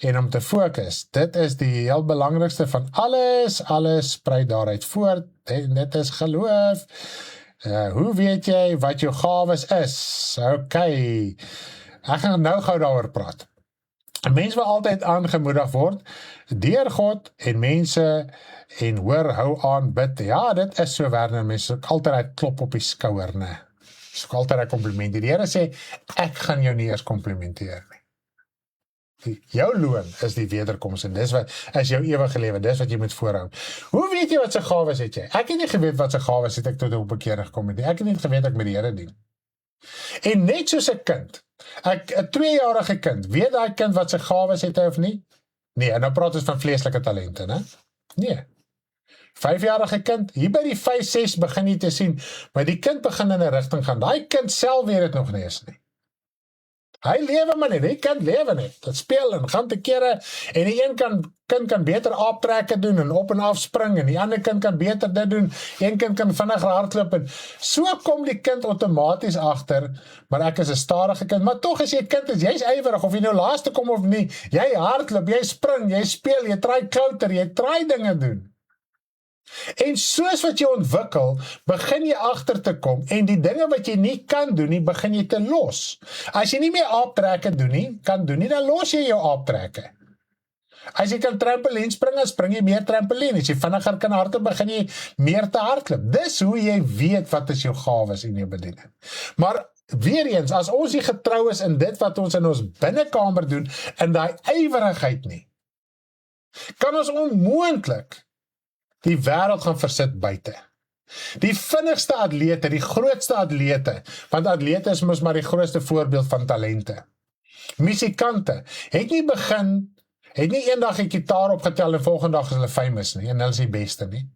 en om te fokus. Dit is die heel belangrikste van alles, alles sprei daaruit voort, en dit is geloof. Hoe weet jy wat jou gawes is? Ok, ek gaan nou gou daaroor praat. 'n Mens wil altyd aangemoedig word deur God en mense en hoor, hou aan, bid. Ja, dit is so werk, mense altyd klop op die skouer, né? So altyd 'n kompliment. Die Here sê, ek gaan jou nie eers komplimenteer nie. Jou loon is die wederkoms en dis wat is jou ewige lewe, dis wat jy moet voorhou. Hoe weet jy wat se gawes het jy? Ek het nie geweet wat se gawes het ek tot op bekering gekom het nie. Ek het nie geweet ek met die Here dien. En net soos 'n kind, 'n 2-jarige kind, weet daai kind wat se gawes het hy of nie? Nee, en nou praat ons van vleeslike talente, né? Nee. 5-jarige kind, hier by die 5-6 begin jy te sien, maar die kind begin in 'n rigting gaan. Daai kind self weet dit nog nie eens nie. Hy lewe maar net, die kind lewe net. Dit speel en gaan te kere en die een kind kan beter aaptrekke doen en op en af spring en die ander kind kan beter dit doen. Een kind kan vinniger hardloop en so kom die kind outomaties agter, maar ek is 'n stadige kind, maar tog as jy 'n kind is, jy's ywerig of jy nou laaste kom of nie. Jy hardloop, jy spring, jy speel, jy try klouter, jy try dinge doen. En soos wat jy ontwikkel, begin jy agter te kom en die dinge wat jy nie kan doen nie, begin jy te los. As jy nie meer aaptrekke doen nie, dan los jy jou aaptrekke. As jy kan trampolien spring, dan spring jy meer trampolien. As jy vinniger kan hardloop, begin jy meer te hardloop. Dis hoe jy weet wat is jou gawes en jou bediening. Maar weer eens, as ons nie getrou is in dit wat ons in ons binnekamer doen, in daai ywerigheid nie, kan ons onmoontlik die wêreld gaan versit buite. Die vinnigste atlete, die grootste atlete, want atlete is mos maar die grootste voorbeeld van talente. Musikante, het nie eendag 'n gitaar opgetel en volgende dag is hulle famous nie, en hulle is die beste nie.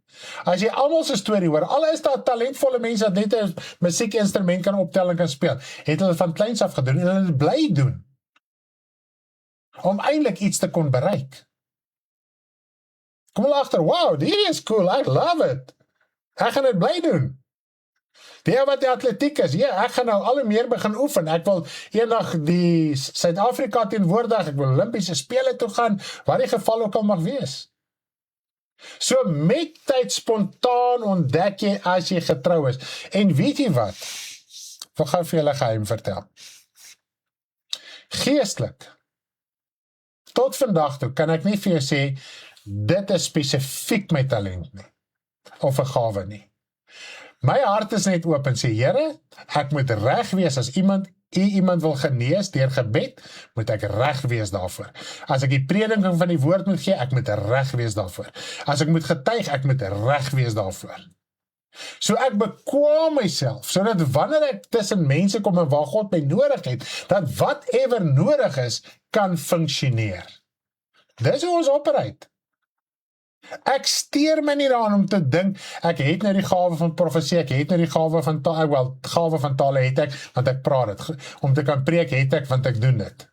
As jy almal se storie hoor, al is daar talentvolle mense wat net 'n musiekinstrument kan optel en kan speel, het hulle van kleins af gedoen en hulle bly doen, om eintlik iets te kon bereik. Kom hulle agter, wow, die is cool, I love it. Ek gaan dit bly doen. Die wat die atletiek is, ja, ek gaan nou al meer begin oefen. Ek wil eendag die Suid-Afrika teenwoordig, ek wil Olimpiese spele toe gaan, waar die geval ook al mag wees. So met tyd spontaan ontdek jy as jy getrou is. En weet jy wat? Ek wil gou vir julle geheim vertel. Geestelik, tot vandag toe, kan ek nie vir jou sê, dit is spesifiek my talent nie, of 'n gawe nie. My hart is net oop en sê, Here, ek moet reg wees as iemand wil genees deur gebed, moet ek reg wees daarvoor. As ek die prediking van die woord moet gee, ek moet reg wees daarvoor. As ek moet getuig, ek moet reg wees daarvoor. So ek bekwam myself, sodat wanneer ek tussen mense kom en waar God my nodig het, dat whatever nodig is, kan funksioneer. Dis hoe ons operate. Ek steur my nie daaraan om te dink, ek het nou die gawe van profesie, ek het nou die gawe van gawe van tale het ek, want ek praat dit. Om te kan preek het ek, want ek doen dit.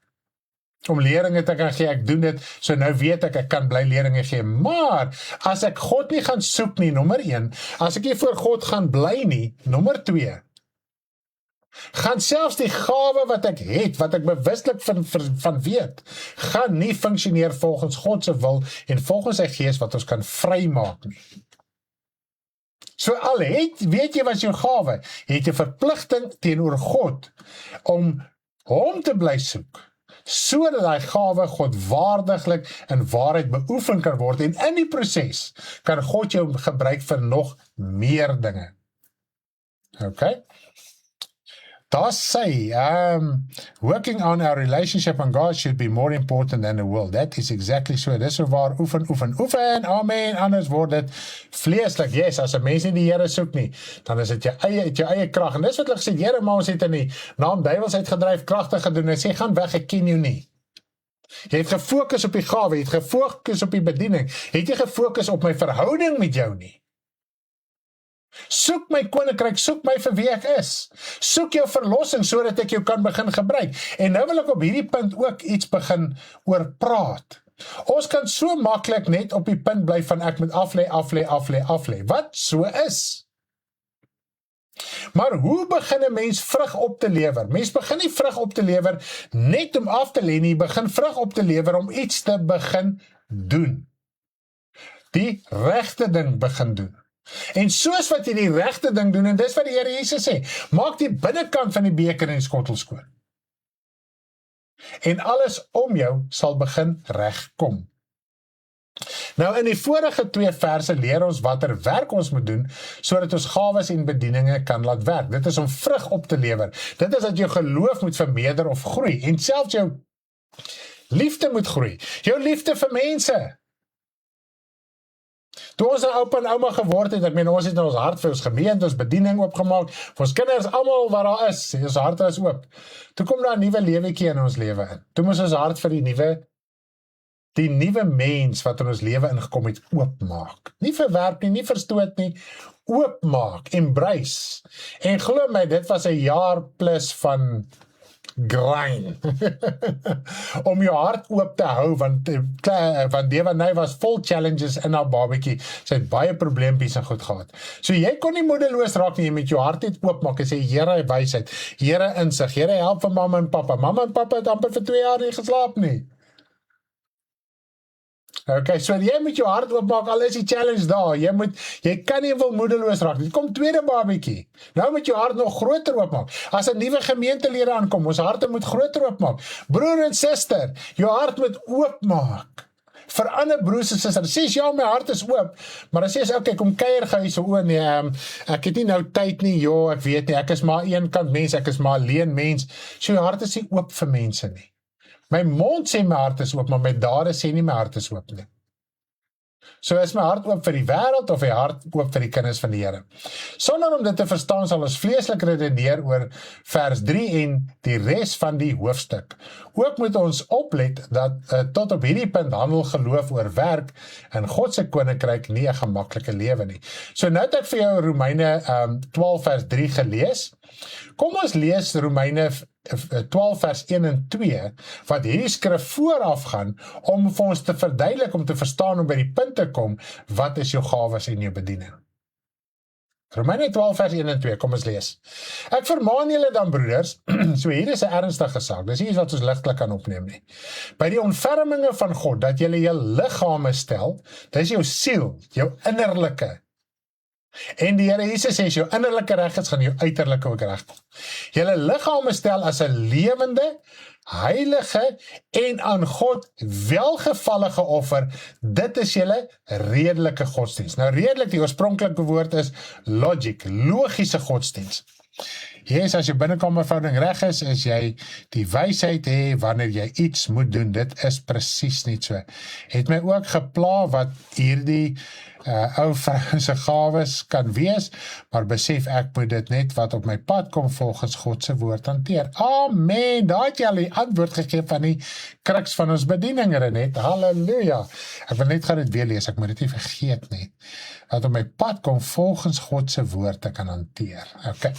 Om leringe te kan gee, ek doen dit, so nou weet ek kan bly leringe gee. Maar, as ek God nie gaan soek nie, nommer 1, as ek nie voor God gaan bly nie, nommer 2, Gaan selfs die gawe wat ek het, wat ek bewuslik van weet, gaan nie funksioneer volgens God se wil en volgens sy gees wat ons kan vrymaak nie. So al weet jy wat jou gawe, het jy verpligting teenoor God om hom te bly soek, sodat die gawe godwaardiglik in waarheid beoefen kan word en in die proses kan God jou gebruik vir nog meer dinge. Okay? Daar sê, working on our relationship on God should be more important than the world. That is exactly so. Dis so waar, oefen, amen, anders word dit vleeslik. Yes, as 'n mens nie die Here soek nie, dan is dit jou eie krag. En dis wat hulle gesê, Here, maar ons het in die naam duiwels uitgedryf, kragtig gedoen. Hy sê, gaan weg, ek ken jou nie. Jy het gefokus op die gawe, jy het gefokus op die bediening, het jy gefokus op my verhouding met jou nie. Soek my koninkryk, soek my vir wie ek is. Soek jou verlossing, sodat ek jou kan begin gebruik. En nou wil ek op hierdie punt ook iets begin oor praat. Ons kan so maklik net op die punt bly van ek moet aflê, wat so is. Maar hoe begin 'n mens vrug op te lewer? Mens begin nie vrug op te lewer net om af te lê nie, begin vrug op te lewer om iets te begin doen. Die regte ding begin doen. En soos wat jy die regte ding doen, en dis wat die Here Jesus sê, maak die binnekant van die beker en skottel skoon. En alles om jou sal begin regkom. Nou in die vorige 2 verse leer ons watter werk ons moet doen, sodat ons gawes en bedieninge kan laat werk. Dit is om vrug op te lewer. Dit is dat jou geloof moet vermeerder of groei, en selfs jou liefde moet groei. Jou liefde vir mense. Toe ons 'n oupa en ouma geword het, ek meen ons het in ons hart vir ons gemeente, ons bediening oopgemaak, vir ons kinders, almal wat daar is, ons harte is oop. Toe kom daar 'n nuwe lewetjie in ons lewe in. Toe moes ons hart vir die nuwe mens wat in ons lewe ingekom het, oopmaak. Nie verwerp nie, nie verstoot nie, oopmaak, embrace. En glo my, dit was 'n jaar plus van grind. Om jou hart oop te hou, want Devanay was vol challenges in haar babatjie. Sy het baie probleempies en goed gehad. So jy kon nie moedeloos raak nie, jy met jou hart net oopmaak en sê, Here wysheid, Here insig, Here help vir mamma en pappa. Mamma en pappa het amper vir 2 jaar nie geslaap nie. Okay, so jy moet jou hart oopmaak, al is die challenge daar, jy kan nie wil moedeloos raak, dit kom tweede babatjie, nou moet jou hart nog groter oopmaak, as 'n nuwe gemeentelede aankom, ons harte moet groter oopmaak, broer en suster, jou hart moet oopmaak, vir ander broers en susters, sê ja, my hart is oop, maar dan sê jy, okay, kom kuier gou so, nee, ek het nie nou tyd nie, ek weet nie, ek is maar een kant mens, ek is maar alleen mens, so jou hart is nie oop vir mense nie. My mond sê my hart is oop, maar my dade sê nie my hart is oop nie. So is my hart oop vir die wêreld of my hart oop vir die kinders van die Here. Sonder om dit te verstaan sal ons vleeslik redeneer oor vers 3 en die res van die hoofstuk. Ook moet ons oplet dat tot op hierdie punt handel geloof oor werk in God se koninkryk nie 'n gemaklike lewe nie. So nou het ek vir jou Romeine 12 vers 3 gelees. Kom ons lees Romeine 12 vers 1 en 2, wat hierdie skrif vooraf gaan, om vir ons te verduidelik, om te verstaan, om by die punt te kom, wat is jou gawes en jou bediening. Romeine 12 vers 1 en 2, kom ons lees. Ek vermaan julle dan broeders, so hier is 'n ernstige saak, dis nie iets wat ons ligtelik kan opneem nie. By die ontferminge van God, dat julle jou liggame stel, dis jou siel, jou innerlike. En die Here Jesus sê, jou innerlike reg is, gaan jou uiterlike ook reg kom. Julle liggame stel as 'n lewende, heilige en aan God welgevallige offer, dit is julle redelike godsdiens. Nou redelik, die oorspronklike woord is logic, logiese godsdiens. Yes, as jou binnekamerverhouding reg is jy die wysheid hê wanneer jy iets moet doen, dit is presies nie so. Het my ook gepla wat hierdie ou vrou se gawes kan wees, maar besef ek moet dit net wat op my pad kom volgens God se woord hanteer. Amen, daar het jy al die antwoord gegee van die kruks van ons bediening, Renet, halleluja. Ek wil net gaan dit weer lees, ek moet dit nie vergeet nie, wat op my pad kom volgens God se woord te kan hanteer. Okay.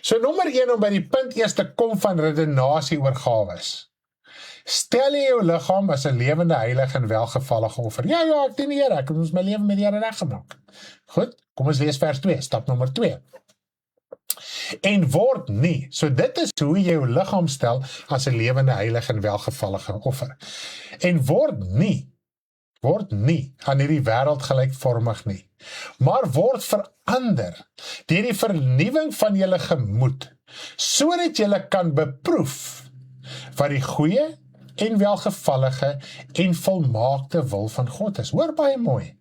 So nommer 1, om by die punt eers te kom van redenasie oor gawes. Stel jy jou liggaam as 'n lewende, heilige en welgevallige offer. Ja, ek dien die Here, ek het ons my lewe met die Here reggemaak. Goed, kom ons lees vers 2, stap nommer 2. En word nie, so dit is hoe jy jou liggaam stel as 'n lewende, heilige en welgevallige offer. En word nie aan hierdie wêreld gelykvormig nie, maar word verander deur die vernuwing van julle gemoed, sodat julle kan beproef wat die goeie en welgevallige en volmaakte wil van God is. Hoor baie mooi.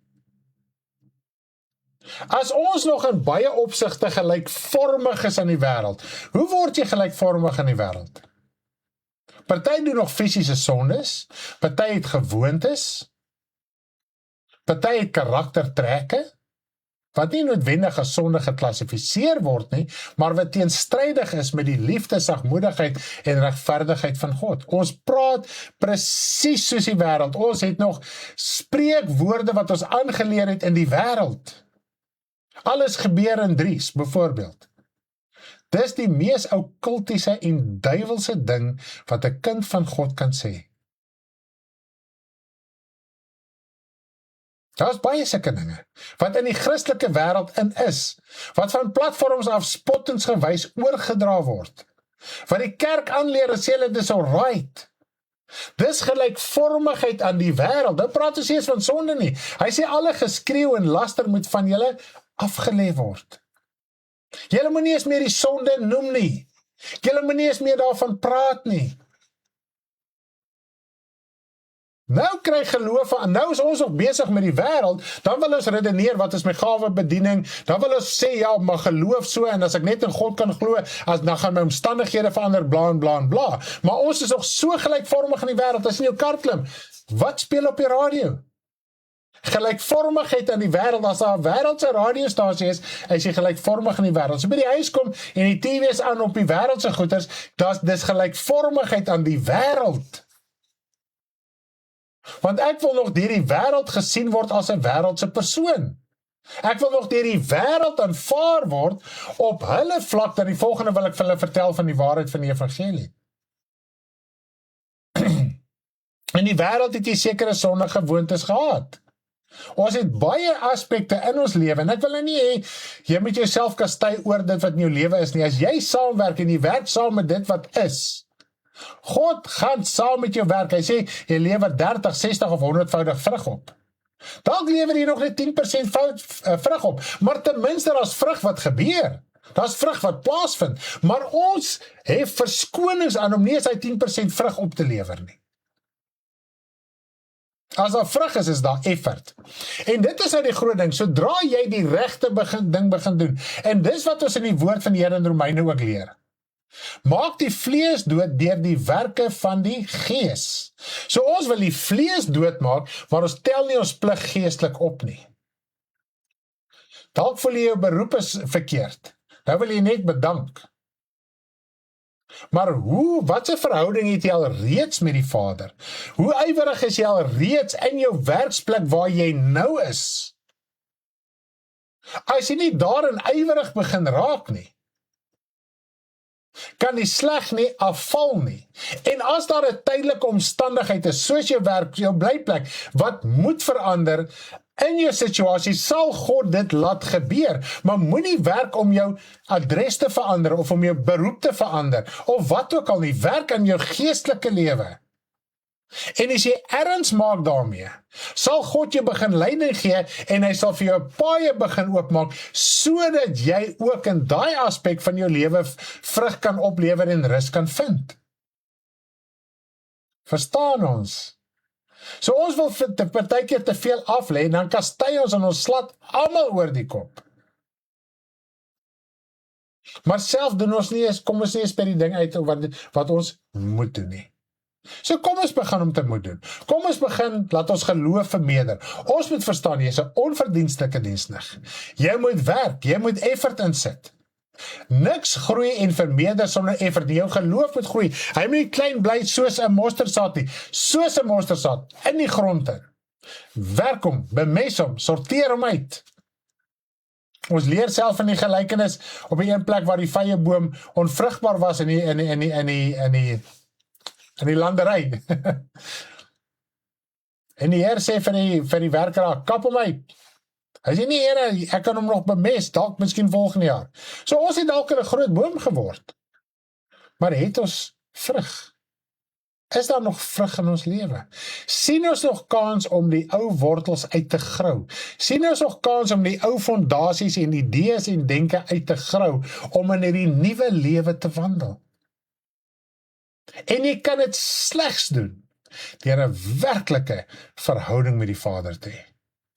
As ons nog in baie opsigte gelykvormig is aan die wêreld, hoe word jy gelykvormig aan die wêreld? Party doen nog fisiese sondes, party het gewoontes, party het karaktertrekke, wat nie noodwendig as sonde geklassifiseer word nie, maar wat teenstrydig is met die liefde, sagmoedigheid en regverdigheid van God. Ons praat presies soos die wêreld. Ons het nog spreekwoorde wat ons aangeleer het in die wêreld. Alles gebeur in dries, byvoorbeeld. Dis die mees okkultiese en duiwelse ding wat 'n kind van God kan sê. Daar is baie sulke dinge, wat in die Christelike wêreld in is, wat van platforms af spottingsgewys oorgedra word, wat die kerk aanleer en sê hulle dis alright. Dis gelykvormigheid aan die wêreld. Nou praat ons eers van sonde nie. Hy sê alle geskreeu en laster moet van julle afgelê word. Julle moet nie eens meer die sonde noem nie. Julle moet nie eens meer daarvan praat nie. Nou kry geloof aan, nou is ons nog besig met die wêreld, dan wil ons redeneer, wat is my gawe bediening, dan wil ons sê, ja, maar geloof so, en as ek net in God kan glo, dan gaan my omstandighede verander, bla en bla en bla. Maar ons is nog so gelykvormig in die wêreld, as in jou kar klim, wat speel op die radio? Gelykvormigheid in die wêreld, as daar 'n wêreldse radiostasie is jy gelykvormig in die wêreld. So by die huis kom, en die TV is aan op die wêreldse goeders, dis gelykvormigheid aan die wêreld. Want ek wil nog deur die wêreld gesien word as 'n wêreldse persoon. Ek wil nog deur die wêreld aanvaar word op hulle vlak, dat die volgende wil ek vir hulle vertel van die waarheid van die evangelie. In die wêreld het jy sekere sondige gewoontes gehad. Ons het baie aspekte in ons lewe, en ek wil nie hê, jy moet jouself kastei oor dit wat in jou lewe is nie. As jy saamwerk en jy werk saam met dit wat is, God gaan saam met jou werk. Hy sê, jy lewer 30, 60 of 100voudig vrug op. Dalk lewer jy nog net 10% vrug op, maar ten minste daar's vrug wat gebeur. Daar's vrug wat plaasvind, maar ons het verskonings aan om nie eens hy 10% vrug op te lewer nie. As daar vrug is daar effort. En dit is nou die groot ding, sodra jy die regte ding begin doen, en dis wat ons in die woord van die Here in Romeine ook leer. Maak die vlees dood deur die werke van die gees. So ons wil die vlees doodmaak, maar ons tel nie ons plig geestelik op nie. Dalk voel jy jou beroep is verkeerd. Nou wil jy net bedank. Maar wat 'n verhouding het jy al reeds met die Vader? Hoe ywerig is jy al reeds in jou werksplek waar jy nou is? As jy nie daarin ywerig begin raak nie, kan die sleg nie afval nie. En as daar 'n tydelike omstandigheid is, soos jou werk, jou blyplek, wat moet verander in jou situasie, sal God dit laat gebeur. Maar moenie werk om jou adres te verander, of om jou beroep te verander, of wat ook al nie, werk aan jou geestelike lewe. En as jy erns maak daarmee, sal God jou begin leiding gee, en hy sal vir jou paaie begin oopmaak, sodat jy ook in daai aspek van jou lewe vrug kan oplewer en rus kan vind. Verstaan ons? So ons wil partykeer te veel aflê, en dan kastei ons en ons slat almal oor die kop. Maar self doen ons nie eens, kom ons nie eens by die ding uit wat ons moet doen nie. So kom ons begin om te moet doen. Kom ons begin, laat ons geloof vermeerder. Ons moet verstaan, jy is 'n onverdienstelike diensnig. Jy moet werk, jy moet effort insit. Niks groei en vermeerder sonder effort. Jou geloof moet groei. Hy moet nie klein bly soos 'n mosterdsaad nie. Soos 'n mosterdsaad in die grond in. Werk hom, bemes hom, sorteer hom uit. Ons leer self in die gelykenis op 'n een plek waar die vyeboom onvrugbaar was in die landery. En die Heer sê vir die werker, kap hom uit. Hy sê nie, Here, ek kan hom nog bemest, dalk miskien volgende jaar. So ons het dalk 'n groot boom geword. Maar het ons vrug? Is daar nog vrug in ons lewe? Sien ons nog kans om die ou wortels uit te grou? Sien ons nog kans om die ou fondasies en idees en denke uit te grou, om in hierdie nuwe lewe te wandel? En jy kan dit slegs doen deur 'n werklike verhouding met die Vader te hê.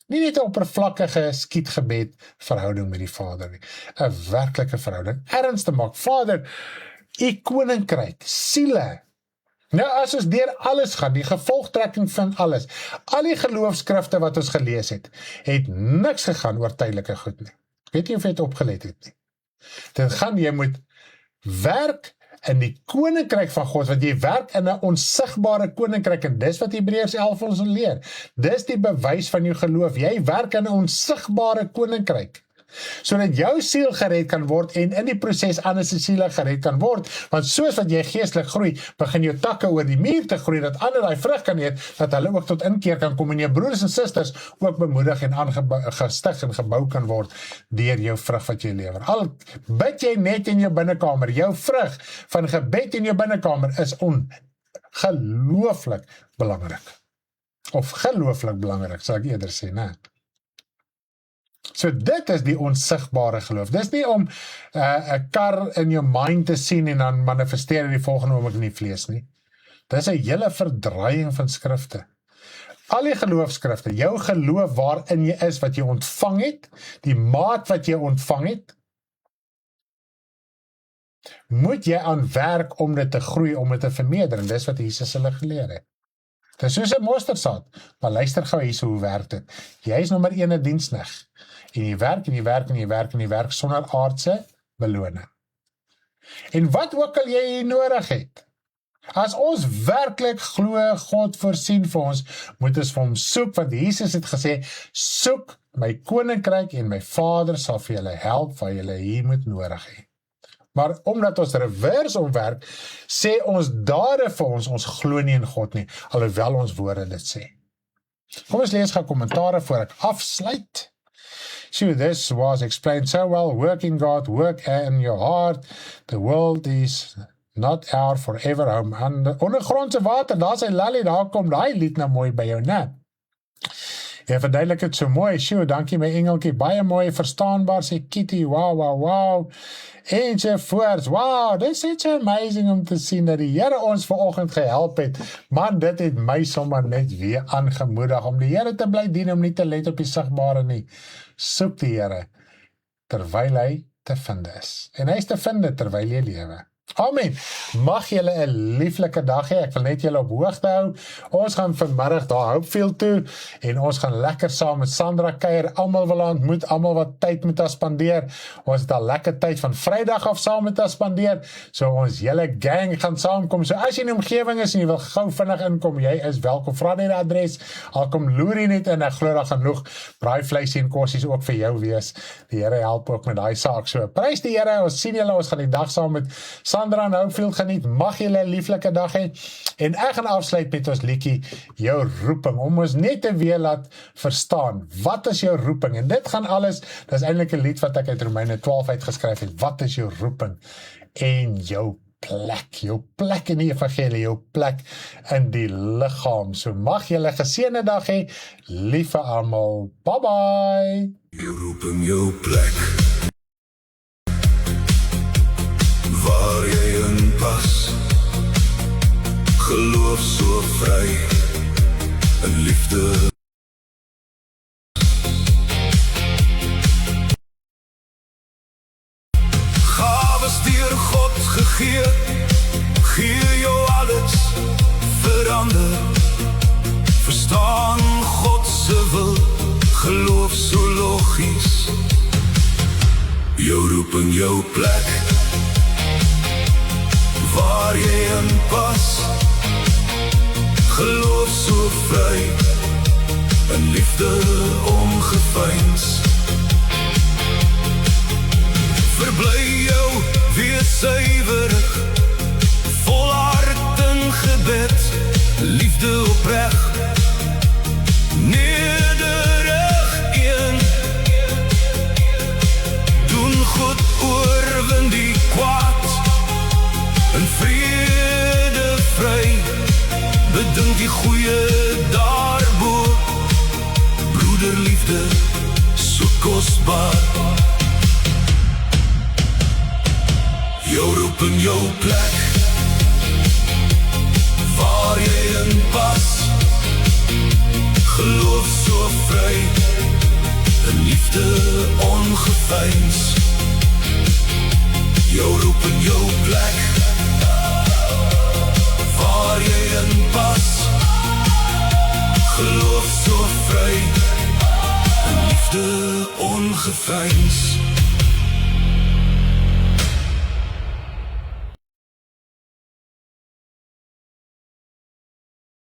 Nie net 'n oppervlakkige skietgebed verhouding met die Vader nie. 'n werklike verhouding. Erns te maak. Vader, u koninkryk, siele. Nou as ons deur alles gaan, die gevolgtrekking van alles, al die geloofskrifte wat ons gelees het niks gegaan oor tydelike goed nie. Weet jy of jy het opgelet het nie? Dit gaan, jy moet werk in die koninkryk van God, want jy werk in 'n onsigbare koninkryk, en dis wat Hebreërs 11 ons leer. Dis die bewys van jou geloof. Jy werk in 'n onsigbare koninkryk, sodat jou siel gered kan word, en in die proses ander se siele gered kan word, want soos wat jy geestelik groei, begin jou takke oor die muur te groei, dat ander daai vrug kan eet, dat hulle ook tot inkeer kan kom, en jou broeders en susters ook bemoedig en aangestig en gebou kan word, deur jou vrug wat jy lewer. Al bid jy net in jou binnekamer, jou vrug van gebed in jou binnekamer is ongelooflik belangrik. Of gelooflik belangrik, sal ek eerder sê, né? So dit is die onsigbare geloof. Dis nie om 'n kar in jou mind te sien en dan manifesteer in die volgende oomblik in die vlees nie. Dis 'n hele verdraaiing van skrifte. Al die geloofskrifte, jou geloof waarin jy is, wat jy ontvang het, die maat wat jy ontvang het, moet jy aan werk om dit te groei, om dit te vermeerder, en dis wat Jesus hulle geleer het. Dit is soos 'n mosterdsaad, maar luister gou hierso hoe werk dit. Jy is nommer 1 'n diensknegt, en jy werk en jy werk en jy werk en jy werk sonder aardse beloning. En wat ook al jy nodig het, as ons werklik glo God voorsien vir ons, moet ons vir hom soek, want Jesus het gesê, soek my koninkryk en my Vader sal vir julle help wat julle hier moet nodig hê. Maar omdat ons reverse omwerk, sê ons dade vir ons glo nie in God nie, alhoewel ons woorde dit sê. Kom ons lees gou kommentare voor ek afsluit. So this was explained so well. Work in God, work in your heart. The world is not our forever home. En ondergrondse water, daar sy Lally, daar kom daai lied nou mooi by jou, né? Jy verduidelik het so mooi. Sjoe, dankie my engeltjie, baie mooi, verstaanbaar, sê Kitty, wow. En so voort, wow, dit is so amazing om te sien dat die Here ons vanoggend gehelp het. Man, dit het my sommer net weer aangemoedig om die Here te bly dien, om nie te let op die sigbare nie. Soek die Here terwyl hy te vind is. En hy is te vind terwyl jy lewe. Amen. Mag julle 'n lieflike dag hê. Ek wil net julle op hoogte hou. Ons gaan vanmiddag daar Hopefield toe en ons gaan lekker saam met Sandra kuier. Almal wil haar ontmoet, almal wat tyd met haar spandeer. Ons het al lekker tyd van Vrydag af saam met haar spandeer. So ons hele gang gaan saamkom. So as jy in die omgewing is en jy wil gou vinnig inkom, jy is welkom. Vra net die adres. Al kom Loerie net in. Ek glo daar gaan genoeg braaivleisie en kossies ook vir jou wees. Die Here help ook met daai saak. So prys die Here. Ons sien julle. Ons gaan die dag saam met Sandra en Hopefield geniet. Mag julle 'n lieflike dag hê. En ek gaan afsluit met ons liedjie Jou Roeping, om ons net te weer laat verstaan, wat is jou roeping? En dit gaan alles, dis eintlik 'n lied wat ek uit Romeine 12 uitgeskryf het. Wat is jou roeping? En jou plek in die evangelie, jou plek in die liggaam. So mag julle 'n geseënde dag hê. Lief vir almal. Bye bye. Jou roeping, jou plek, waar jy in pas, geloof so vry, in liefde. Gawes deur God gegee, gee jou alles, verander, verstaan God se wil, geloof so logies, jou roeping, jou plek, waar jy in pas, geloof so vry, in liefde ongeveins. Verbly jou, wees suiwerig, volhard in gebed, liefde opreg, nederig een, kosbaar. Jou roep in jou plek, waar jy in pas. Geloof so vry, in liefde ongeveins. Jou roep in jou plek, waar jy in pas. Geloof so vry, in liefde ongeveins.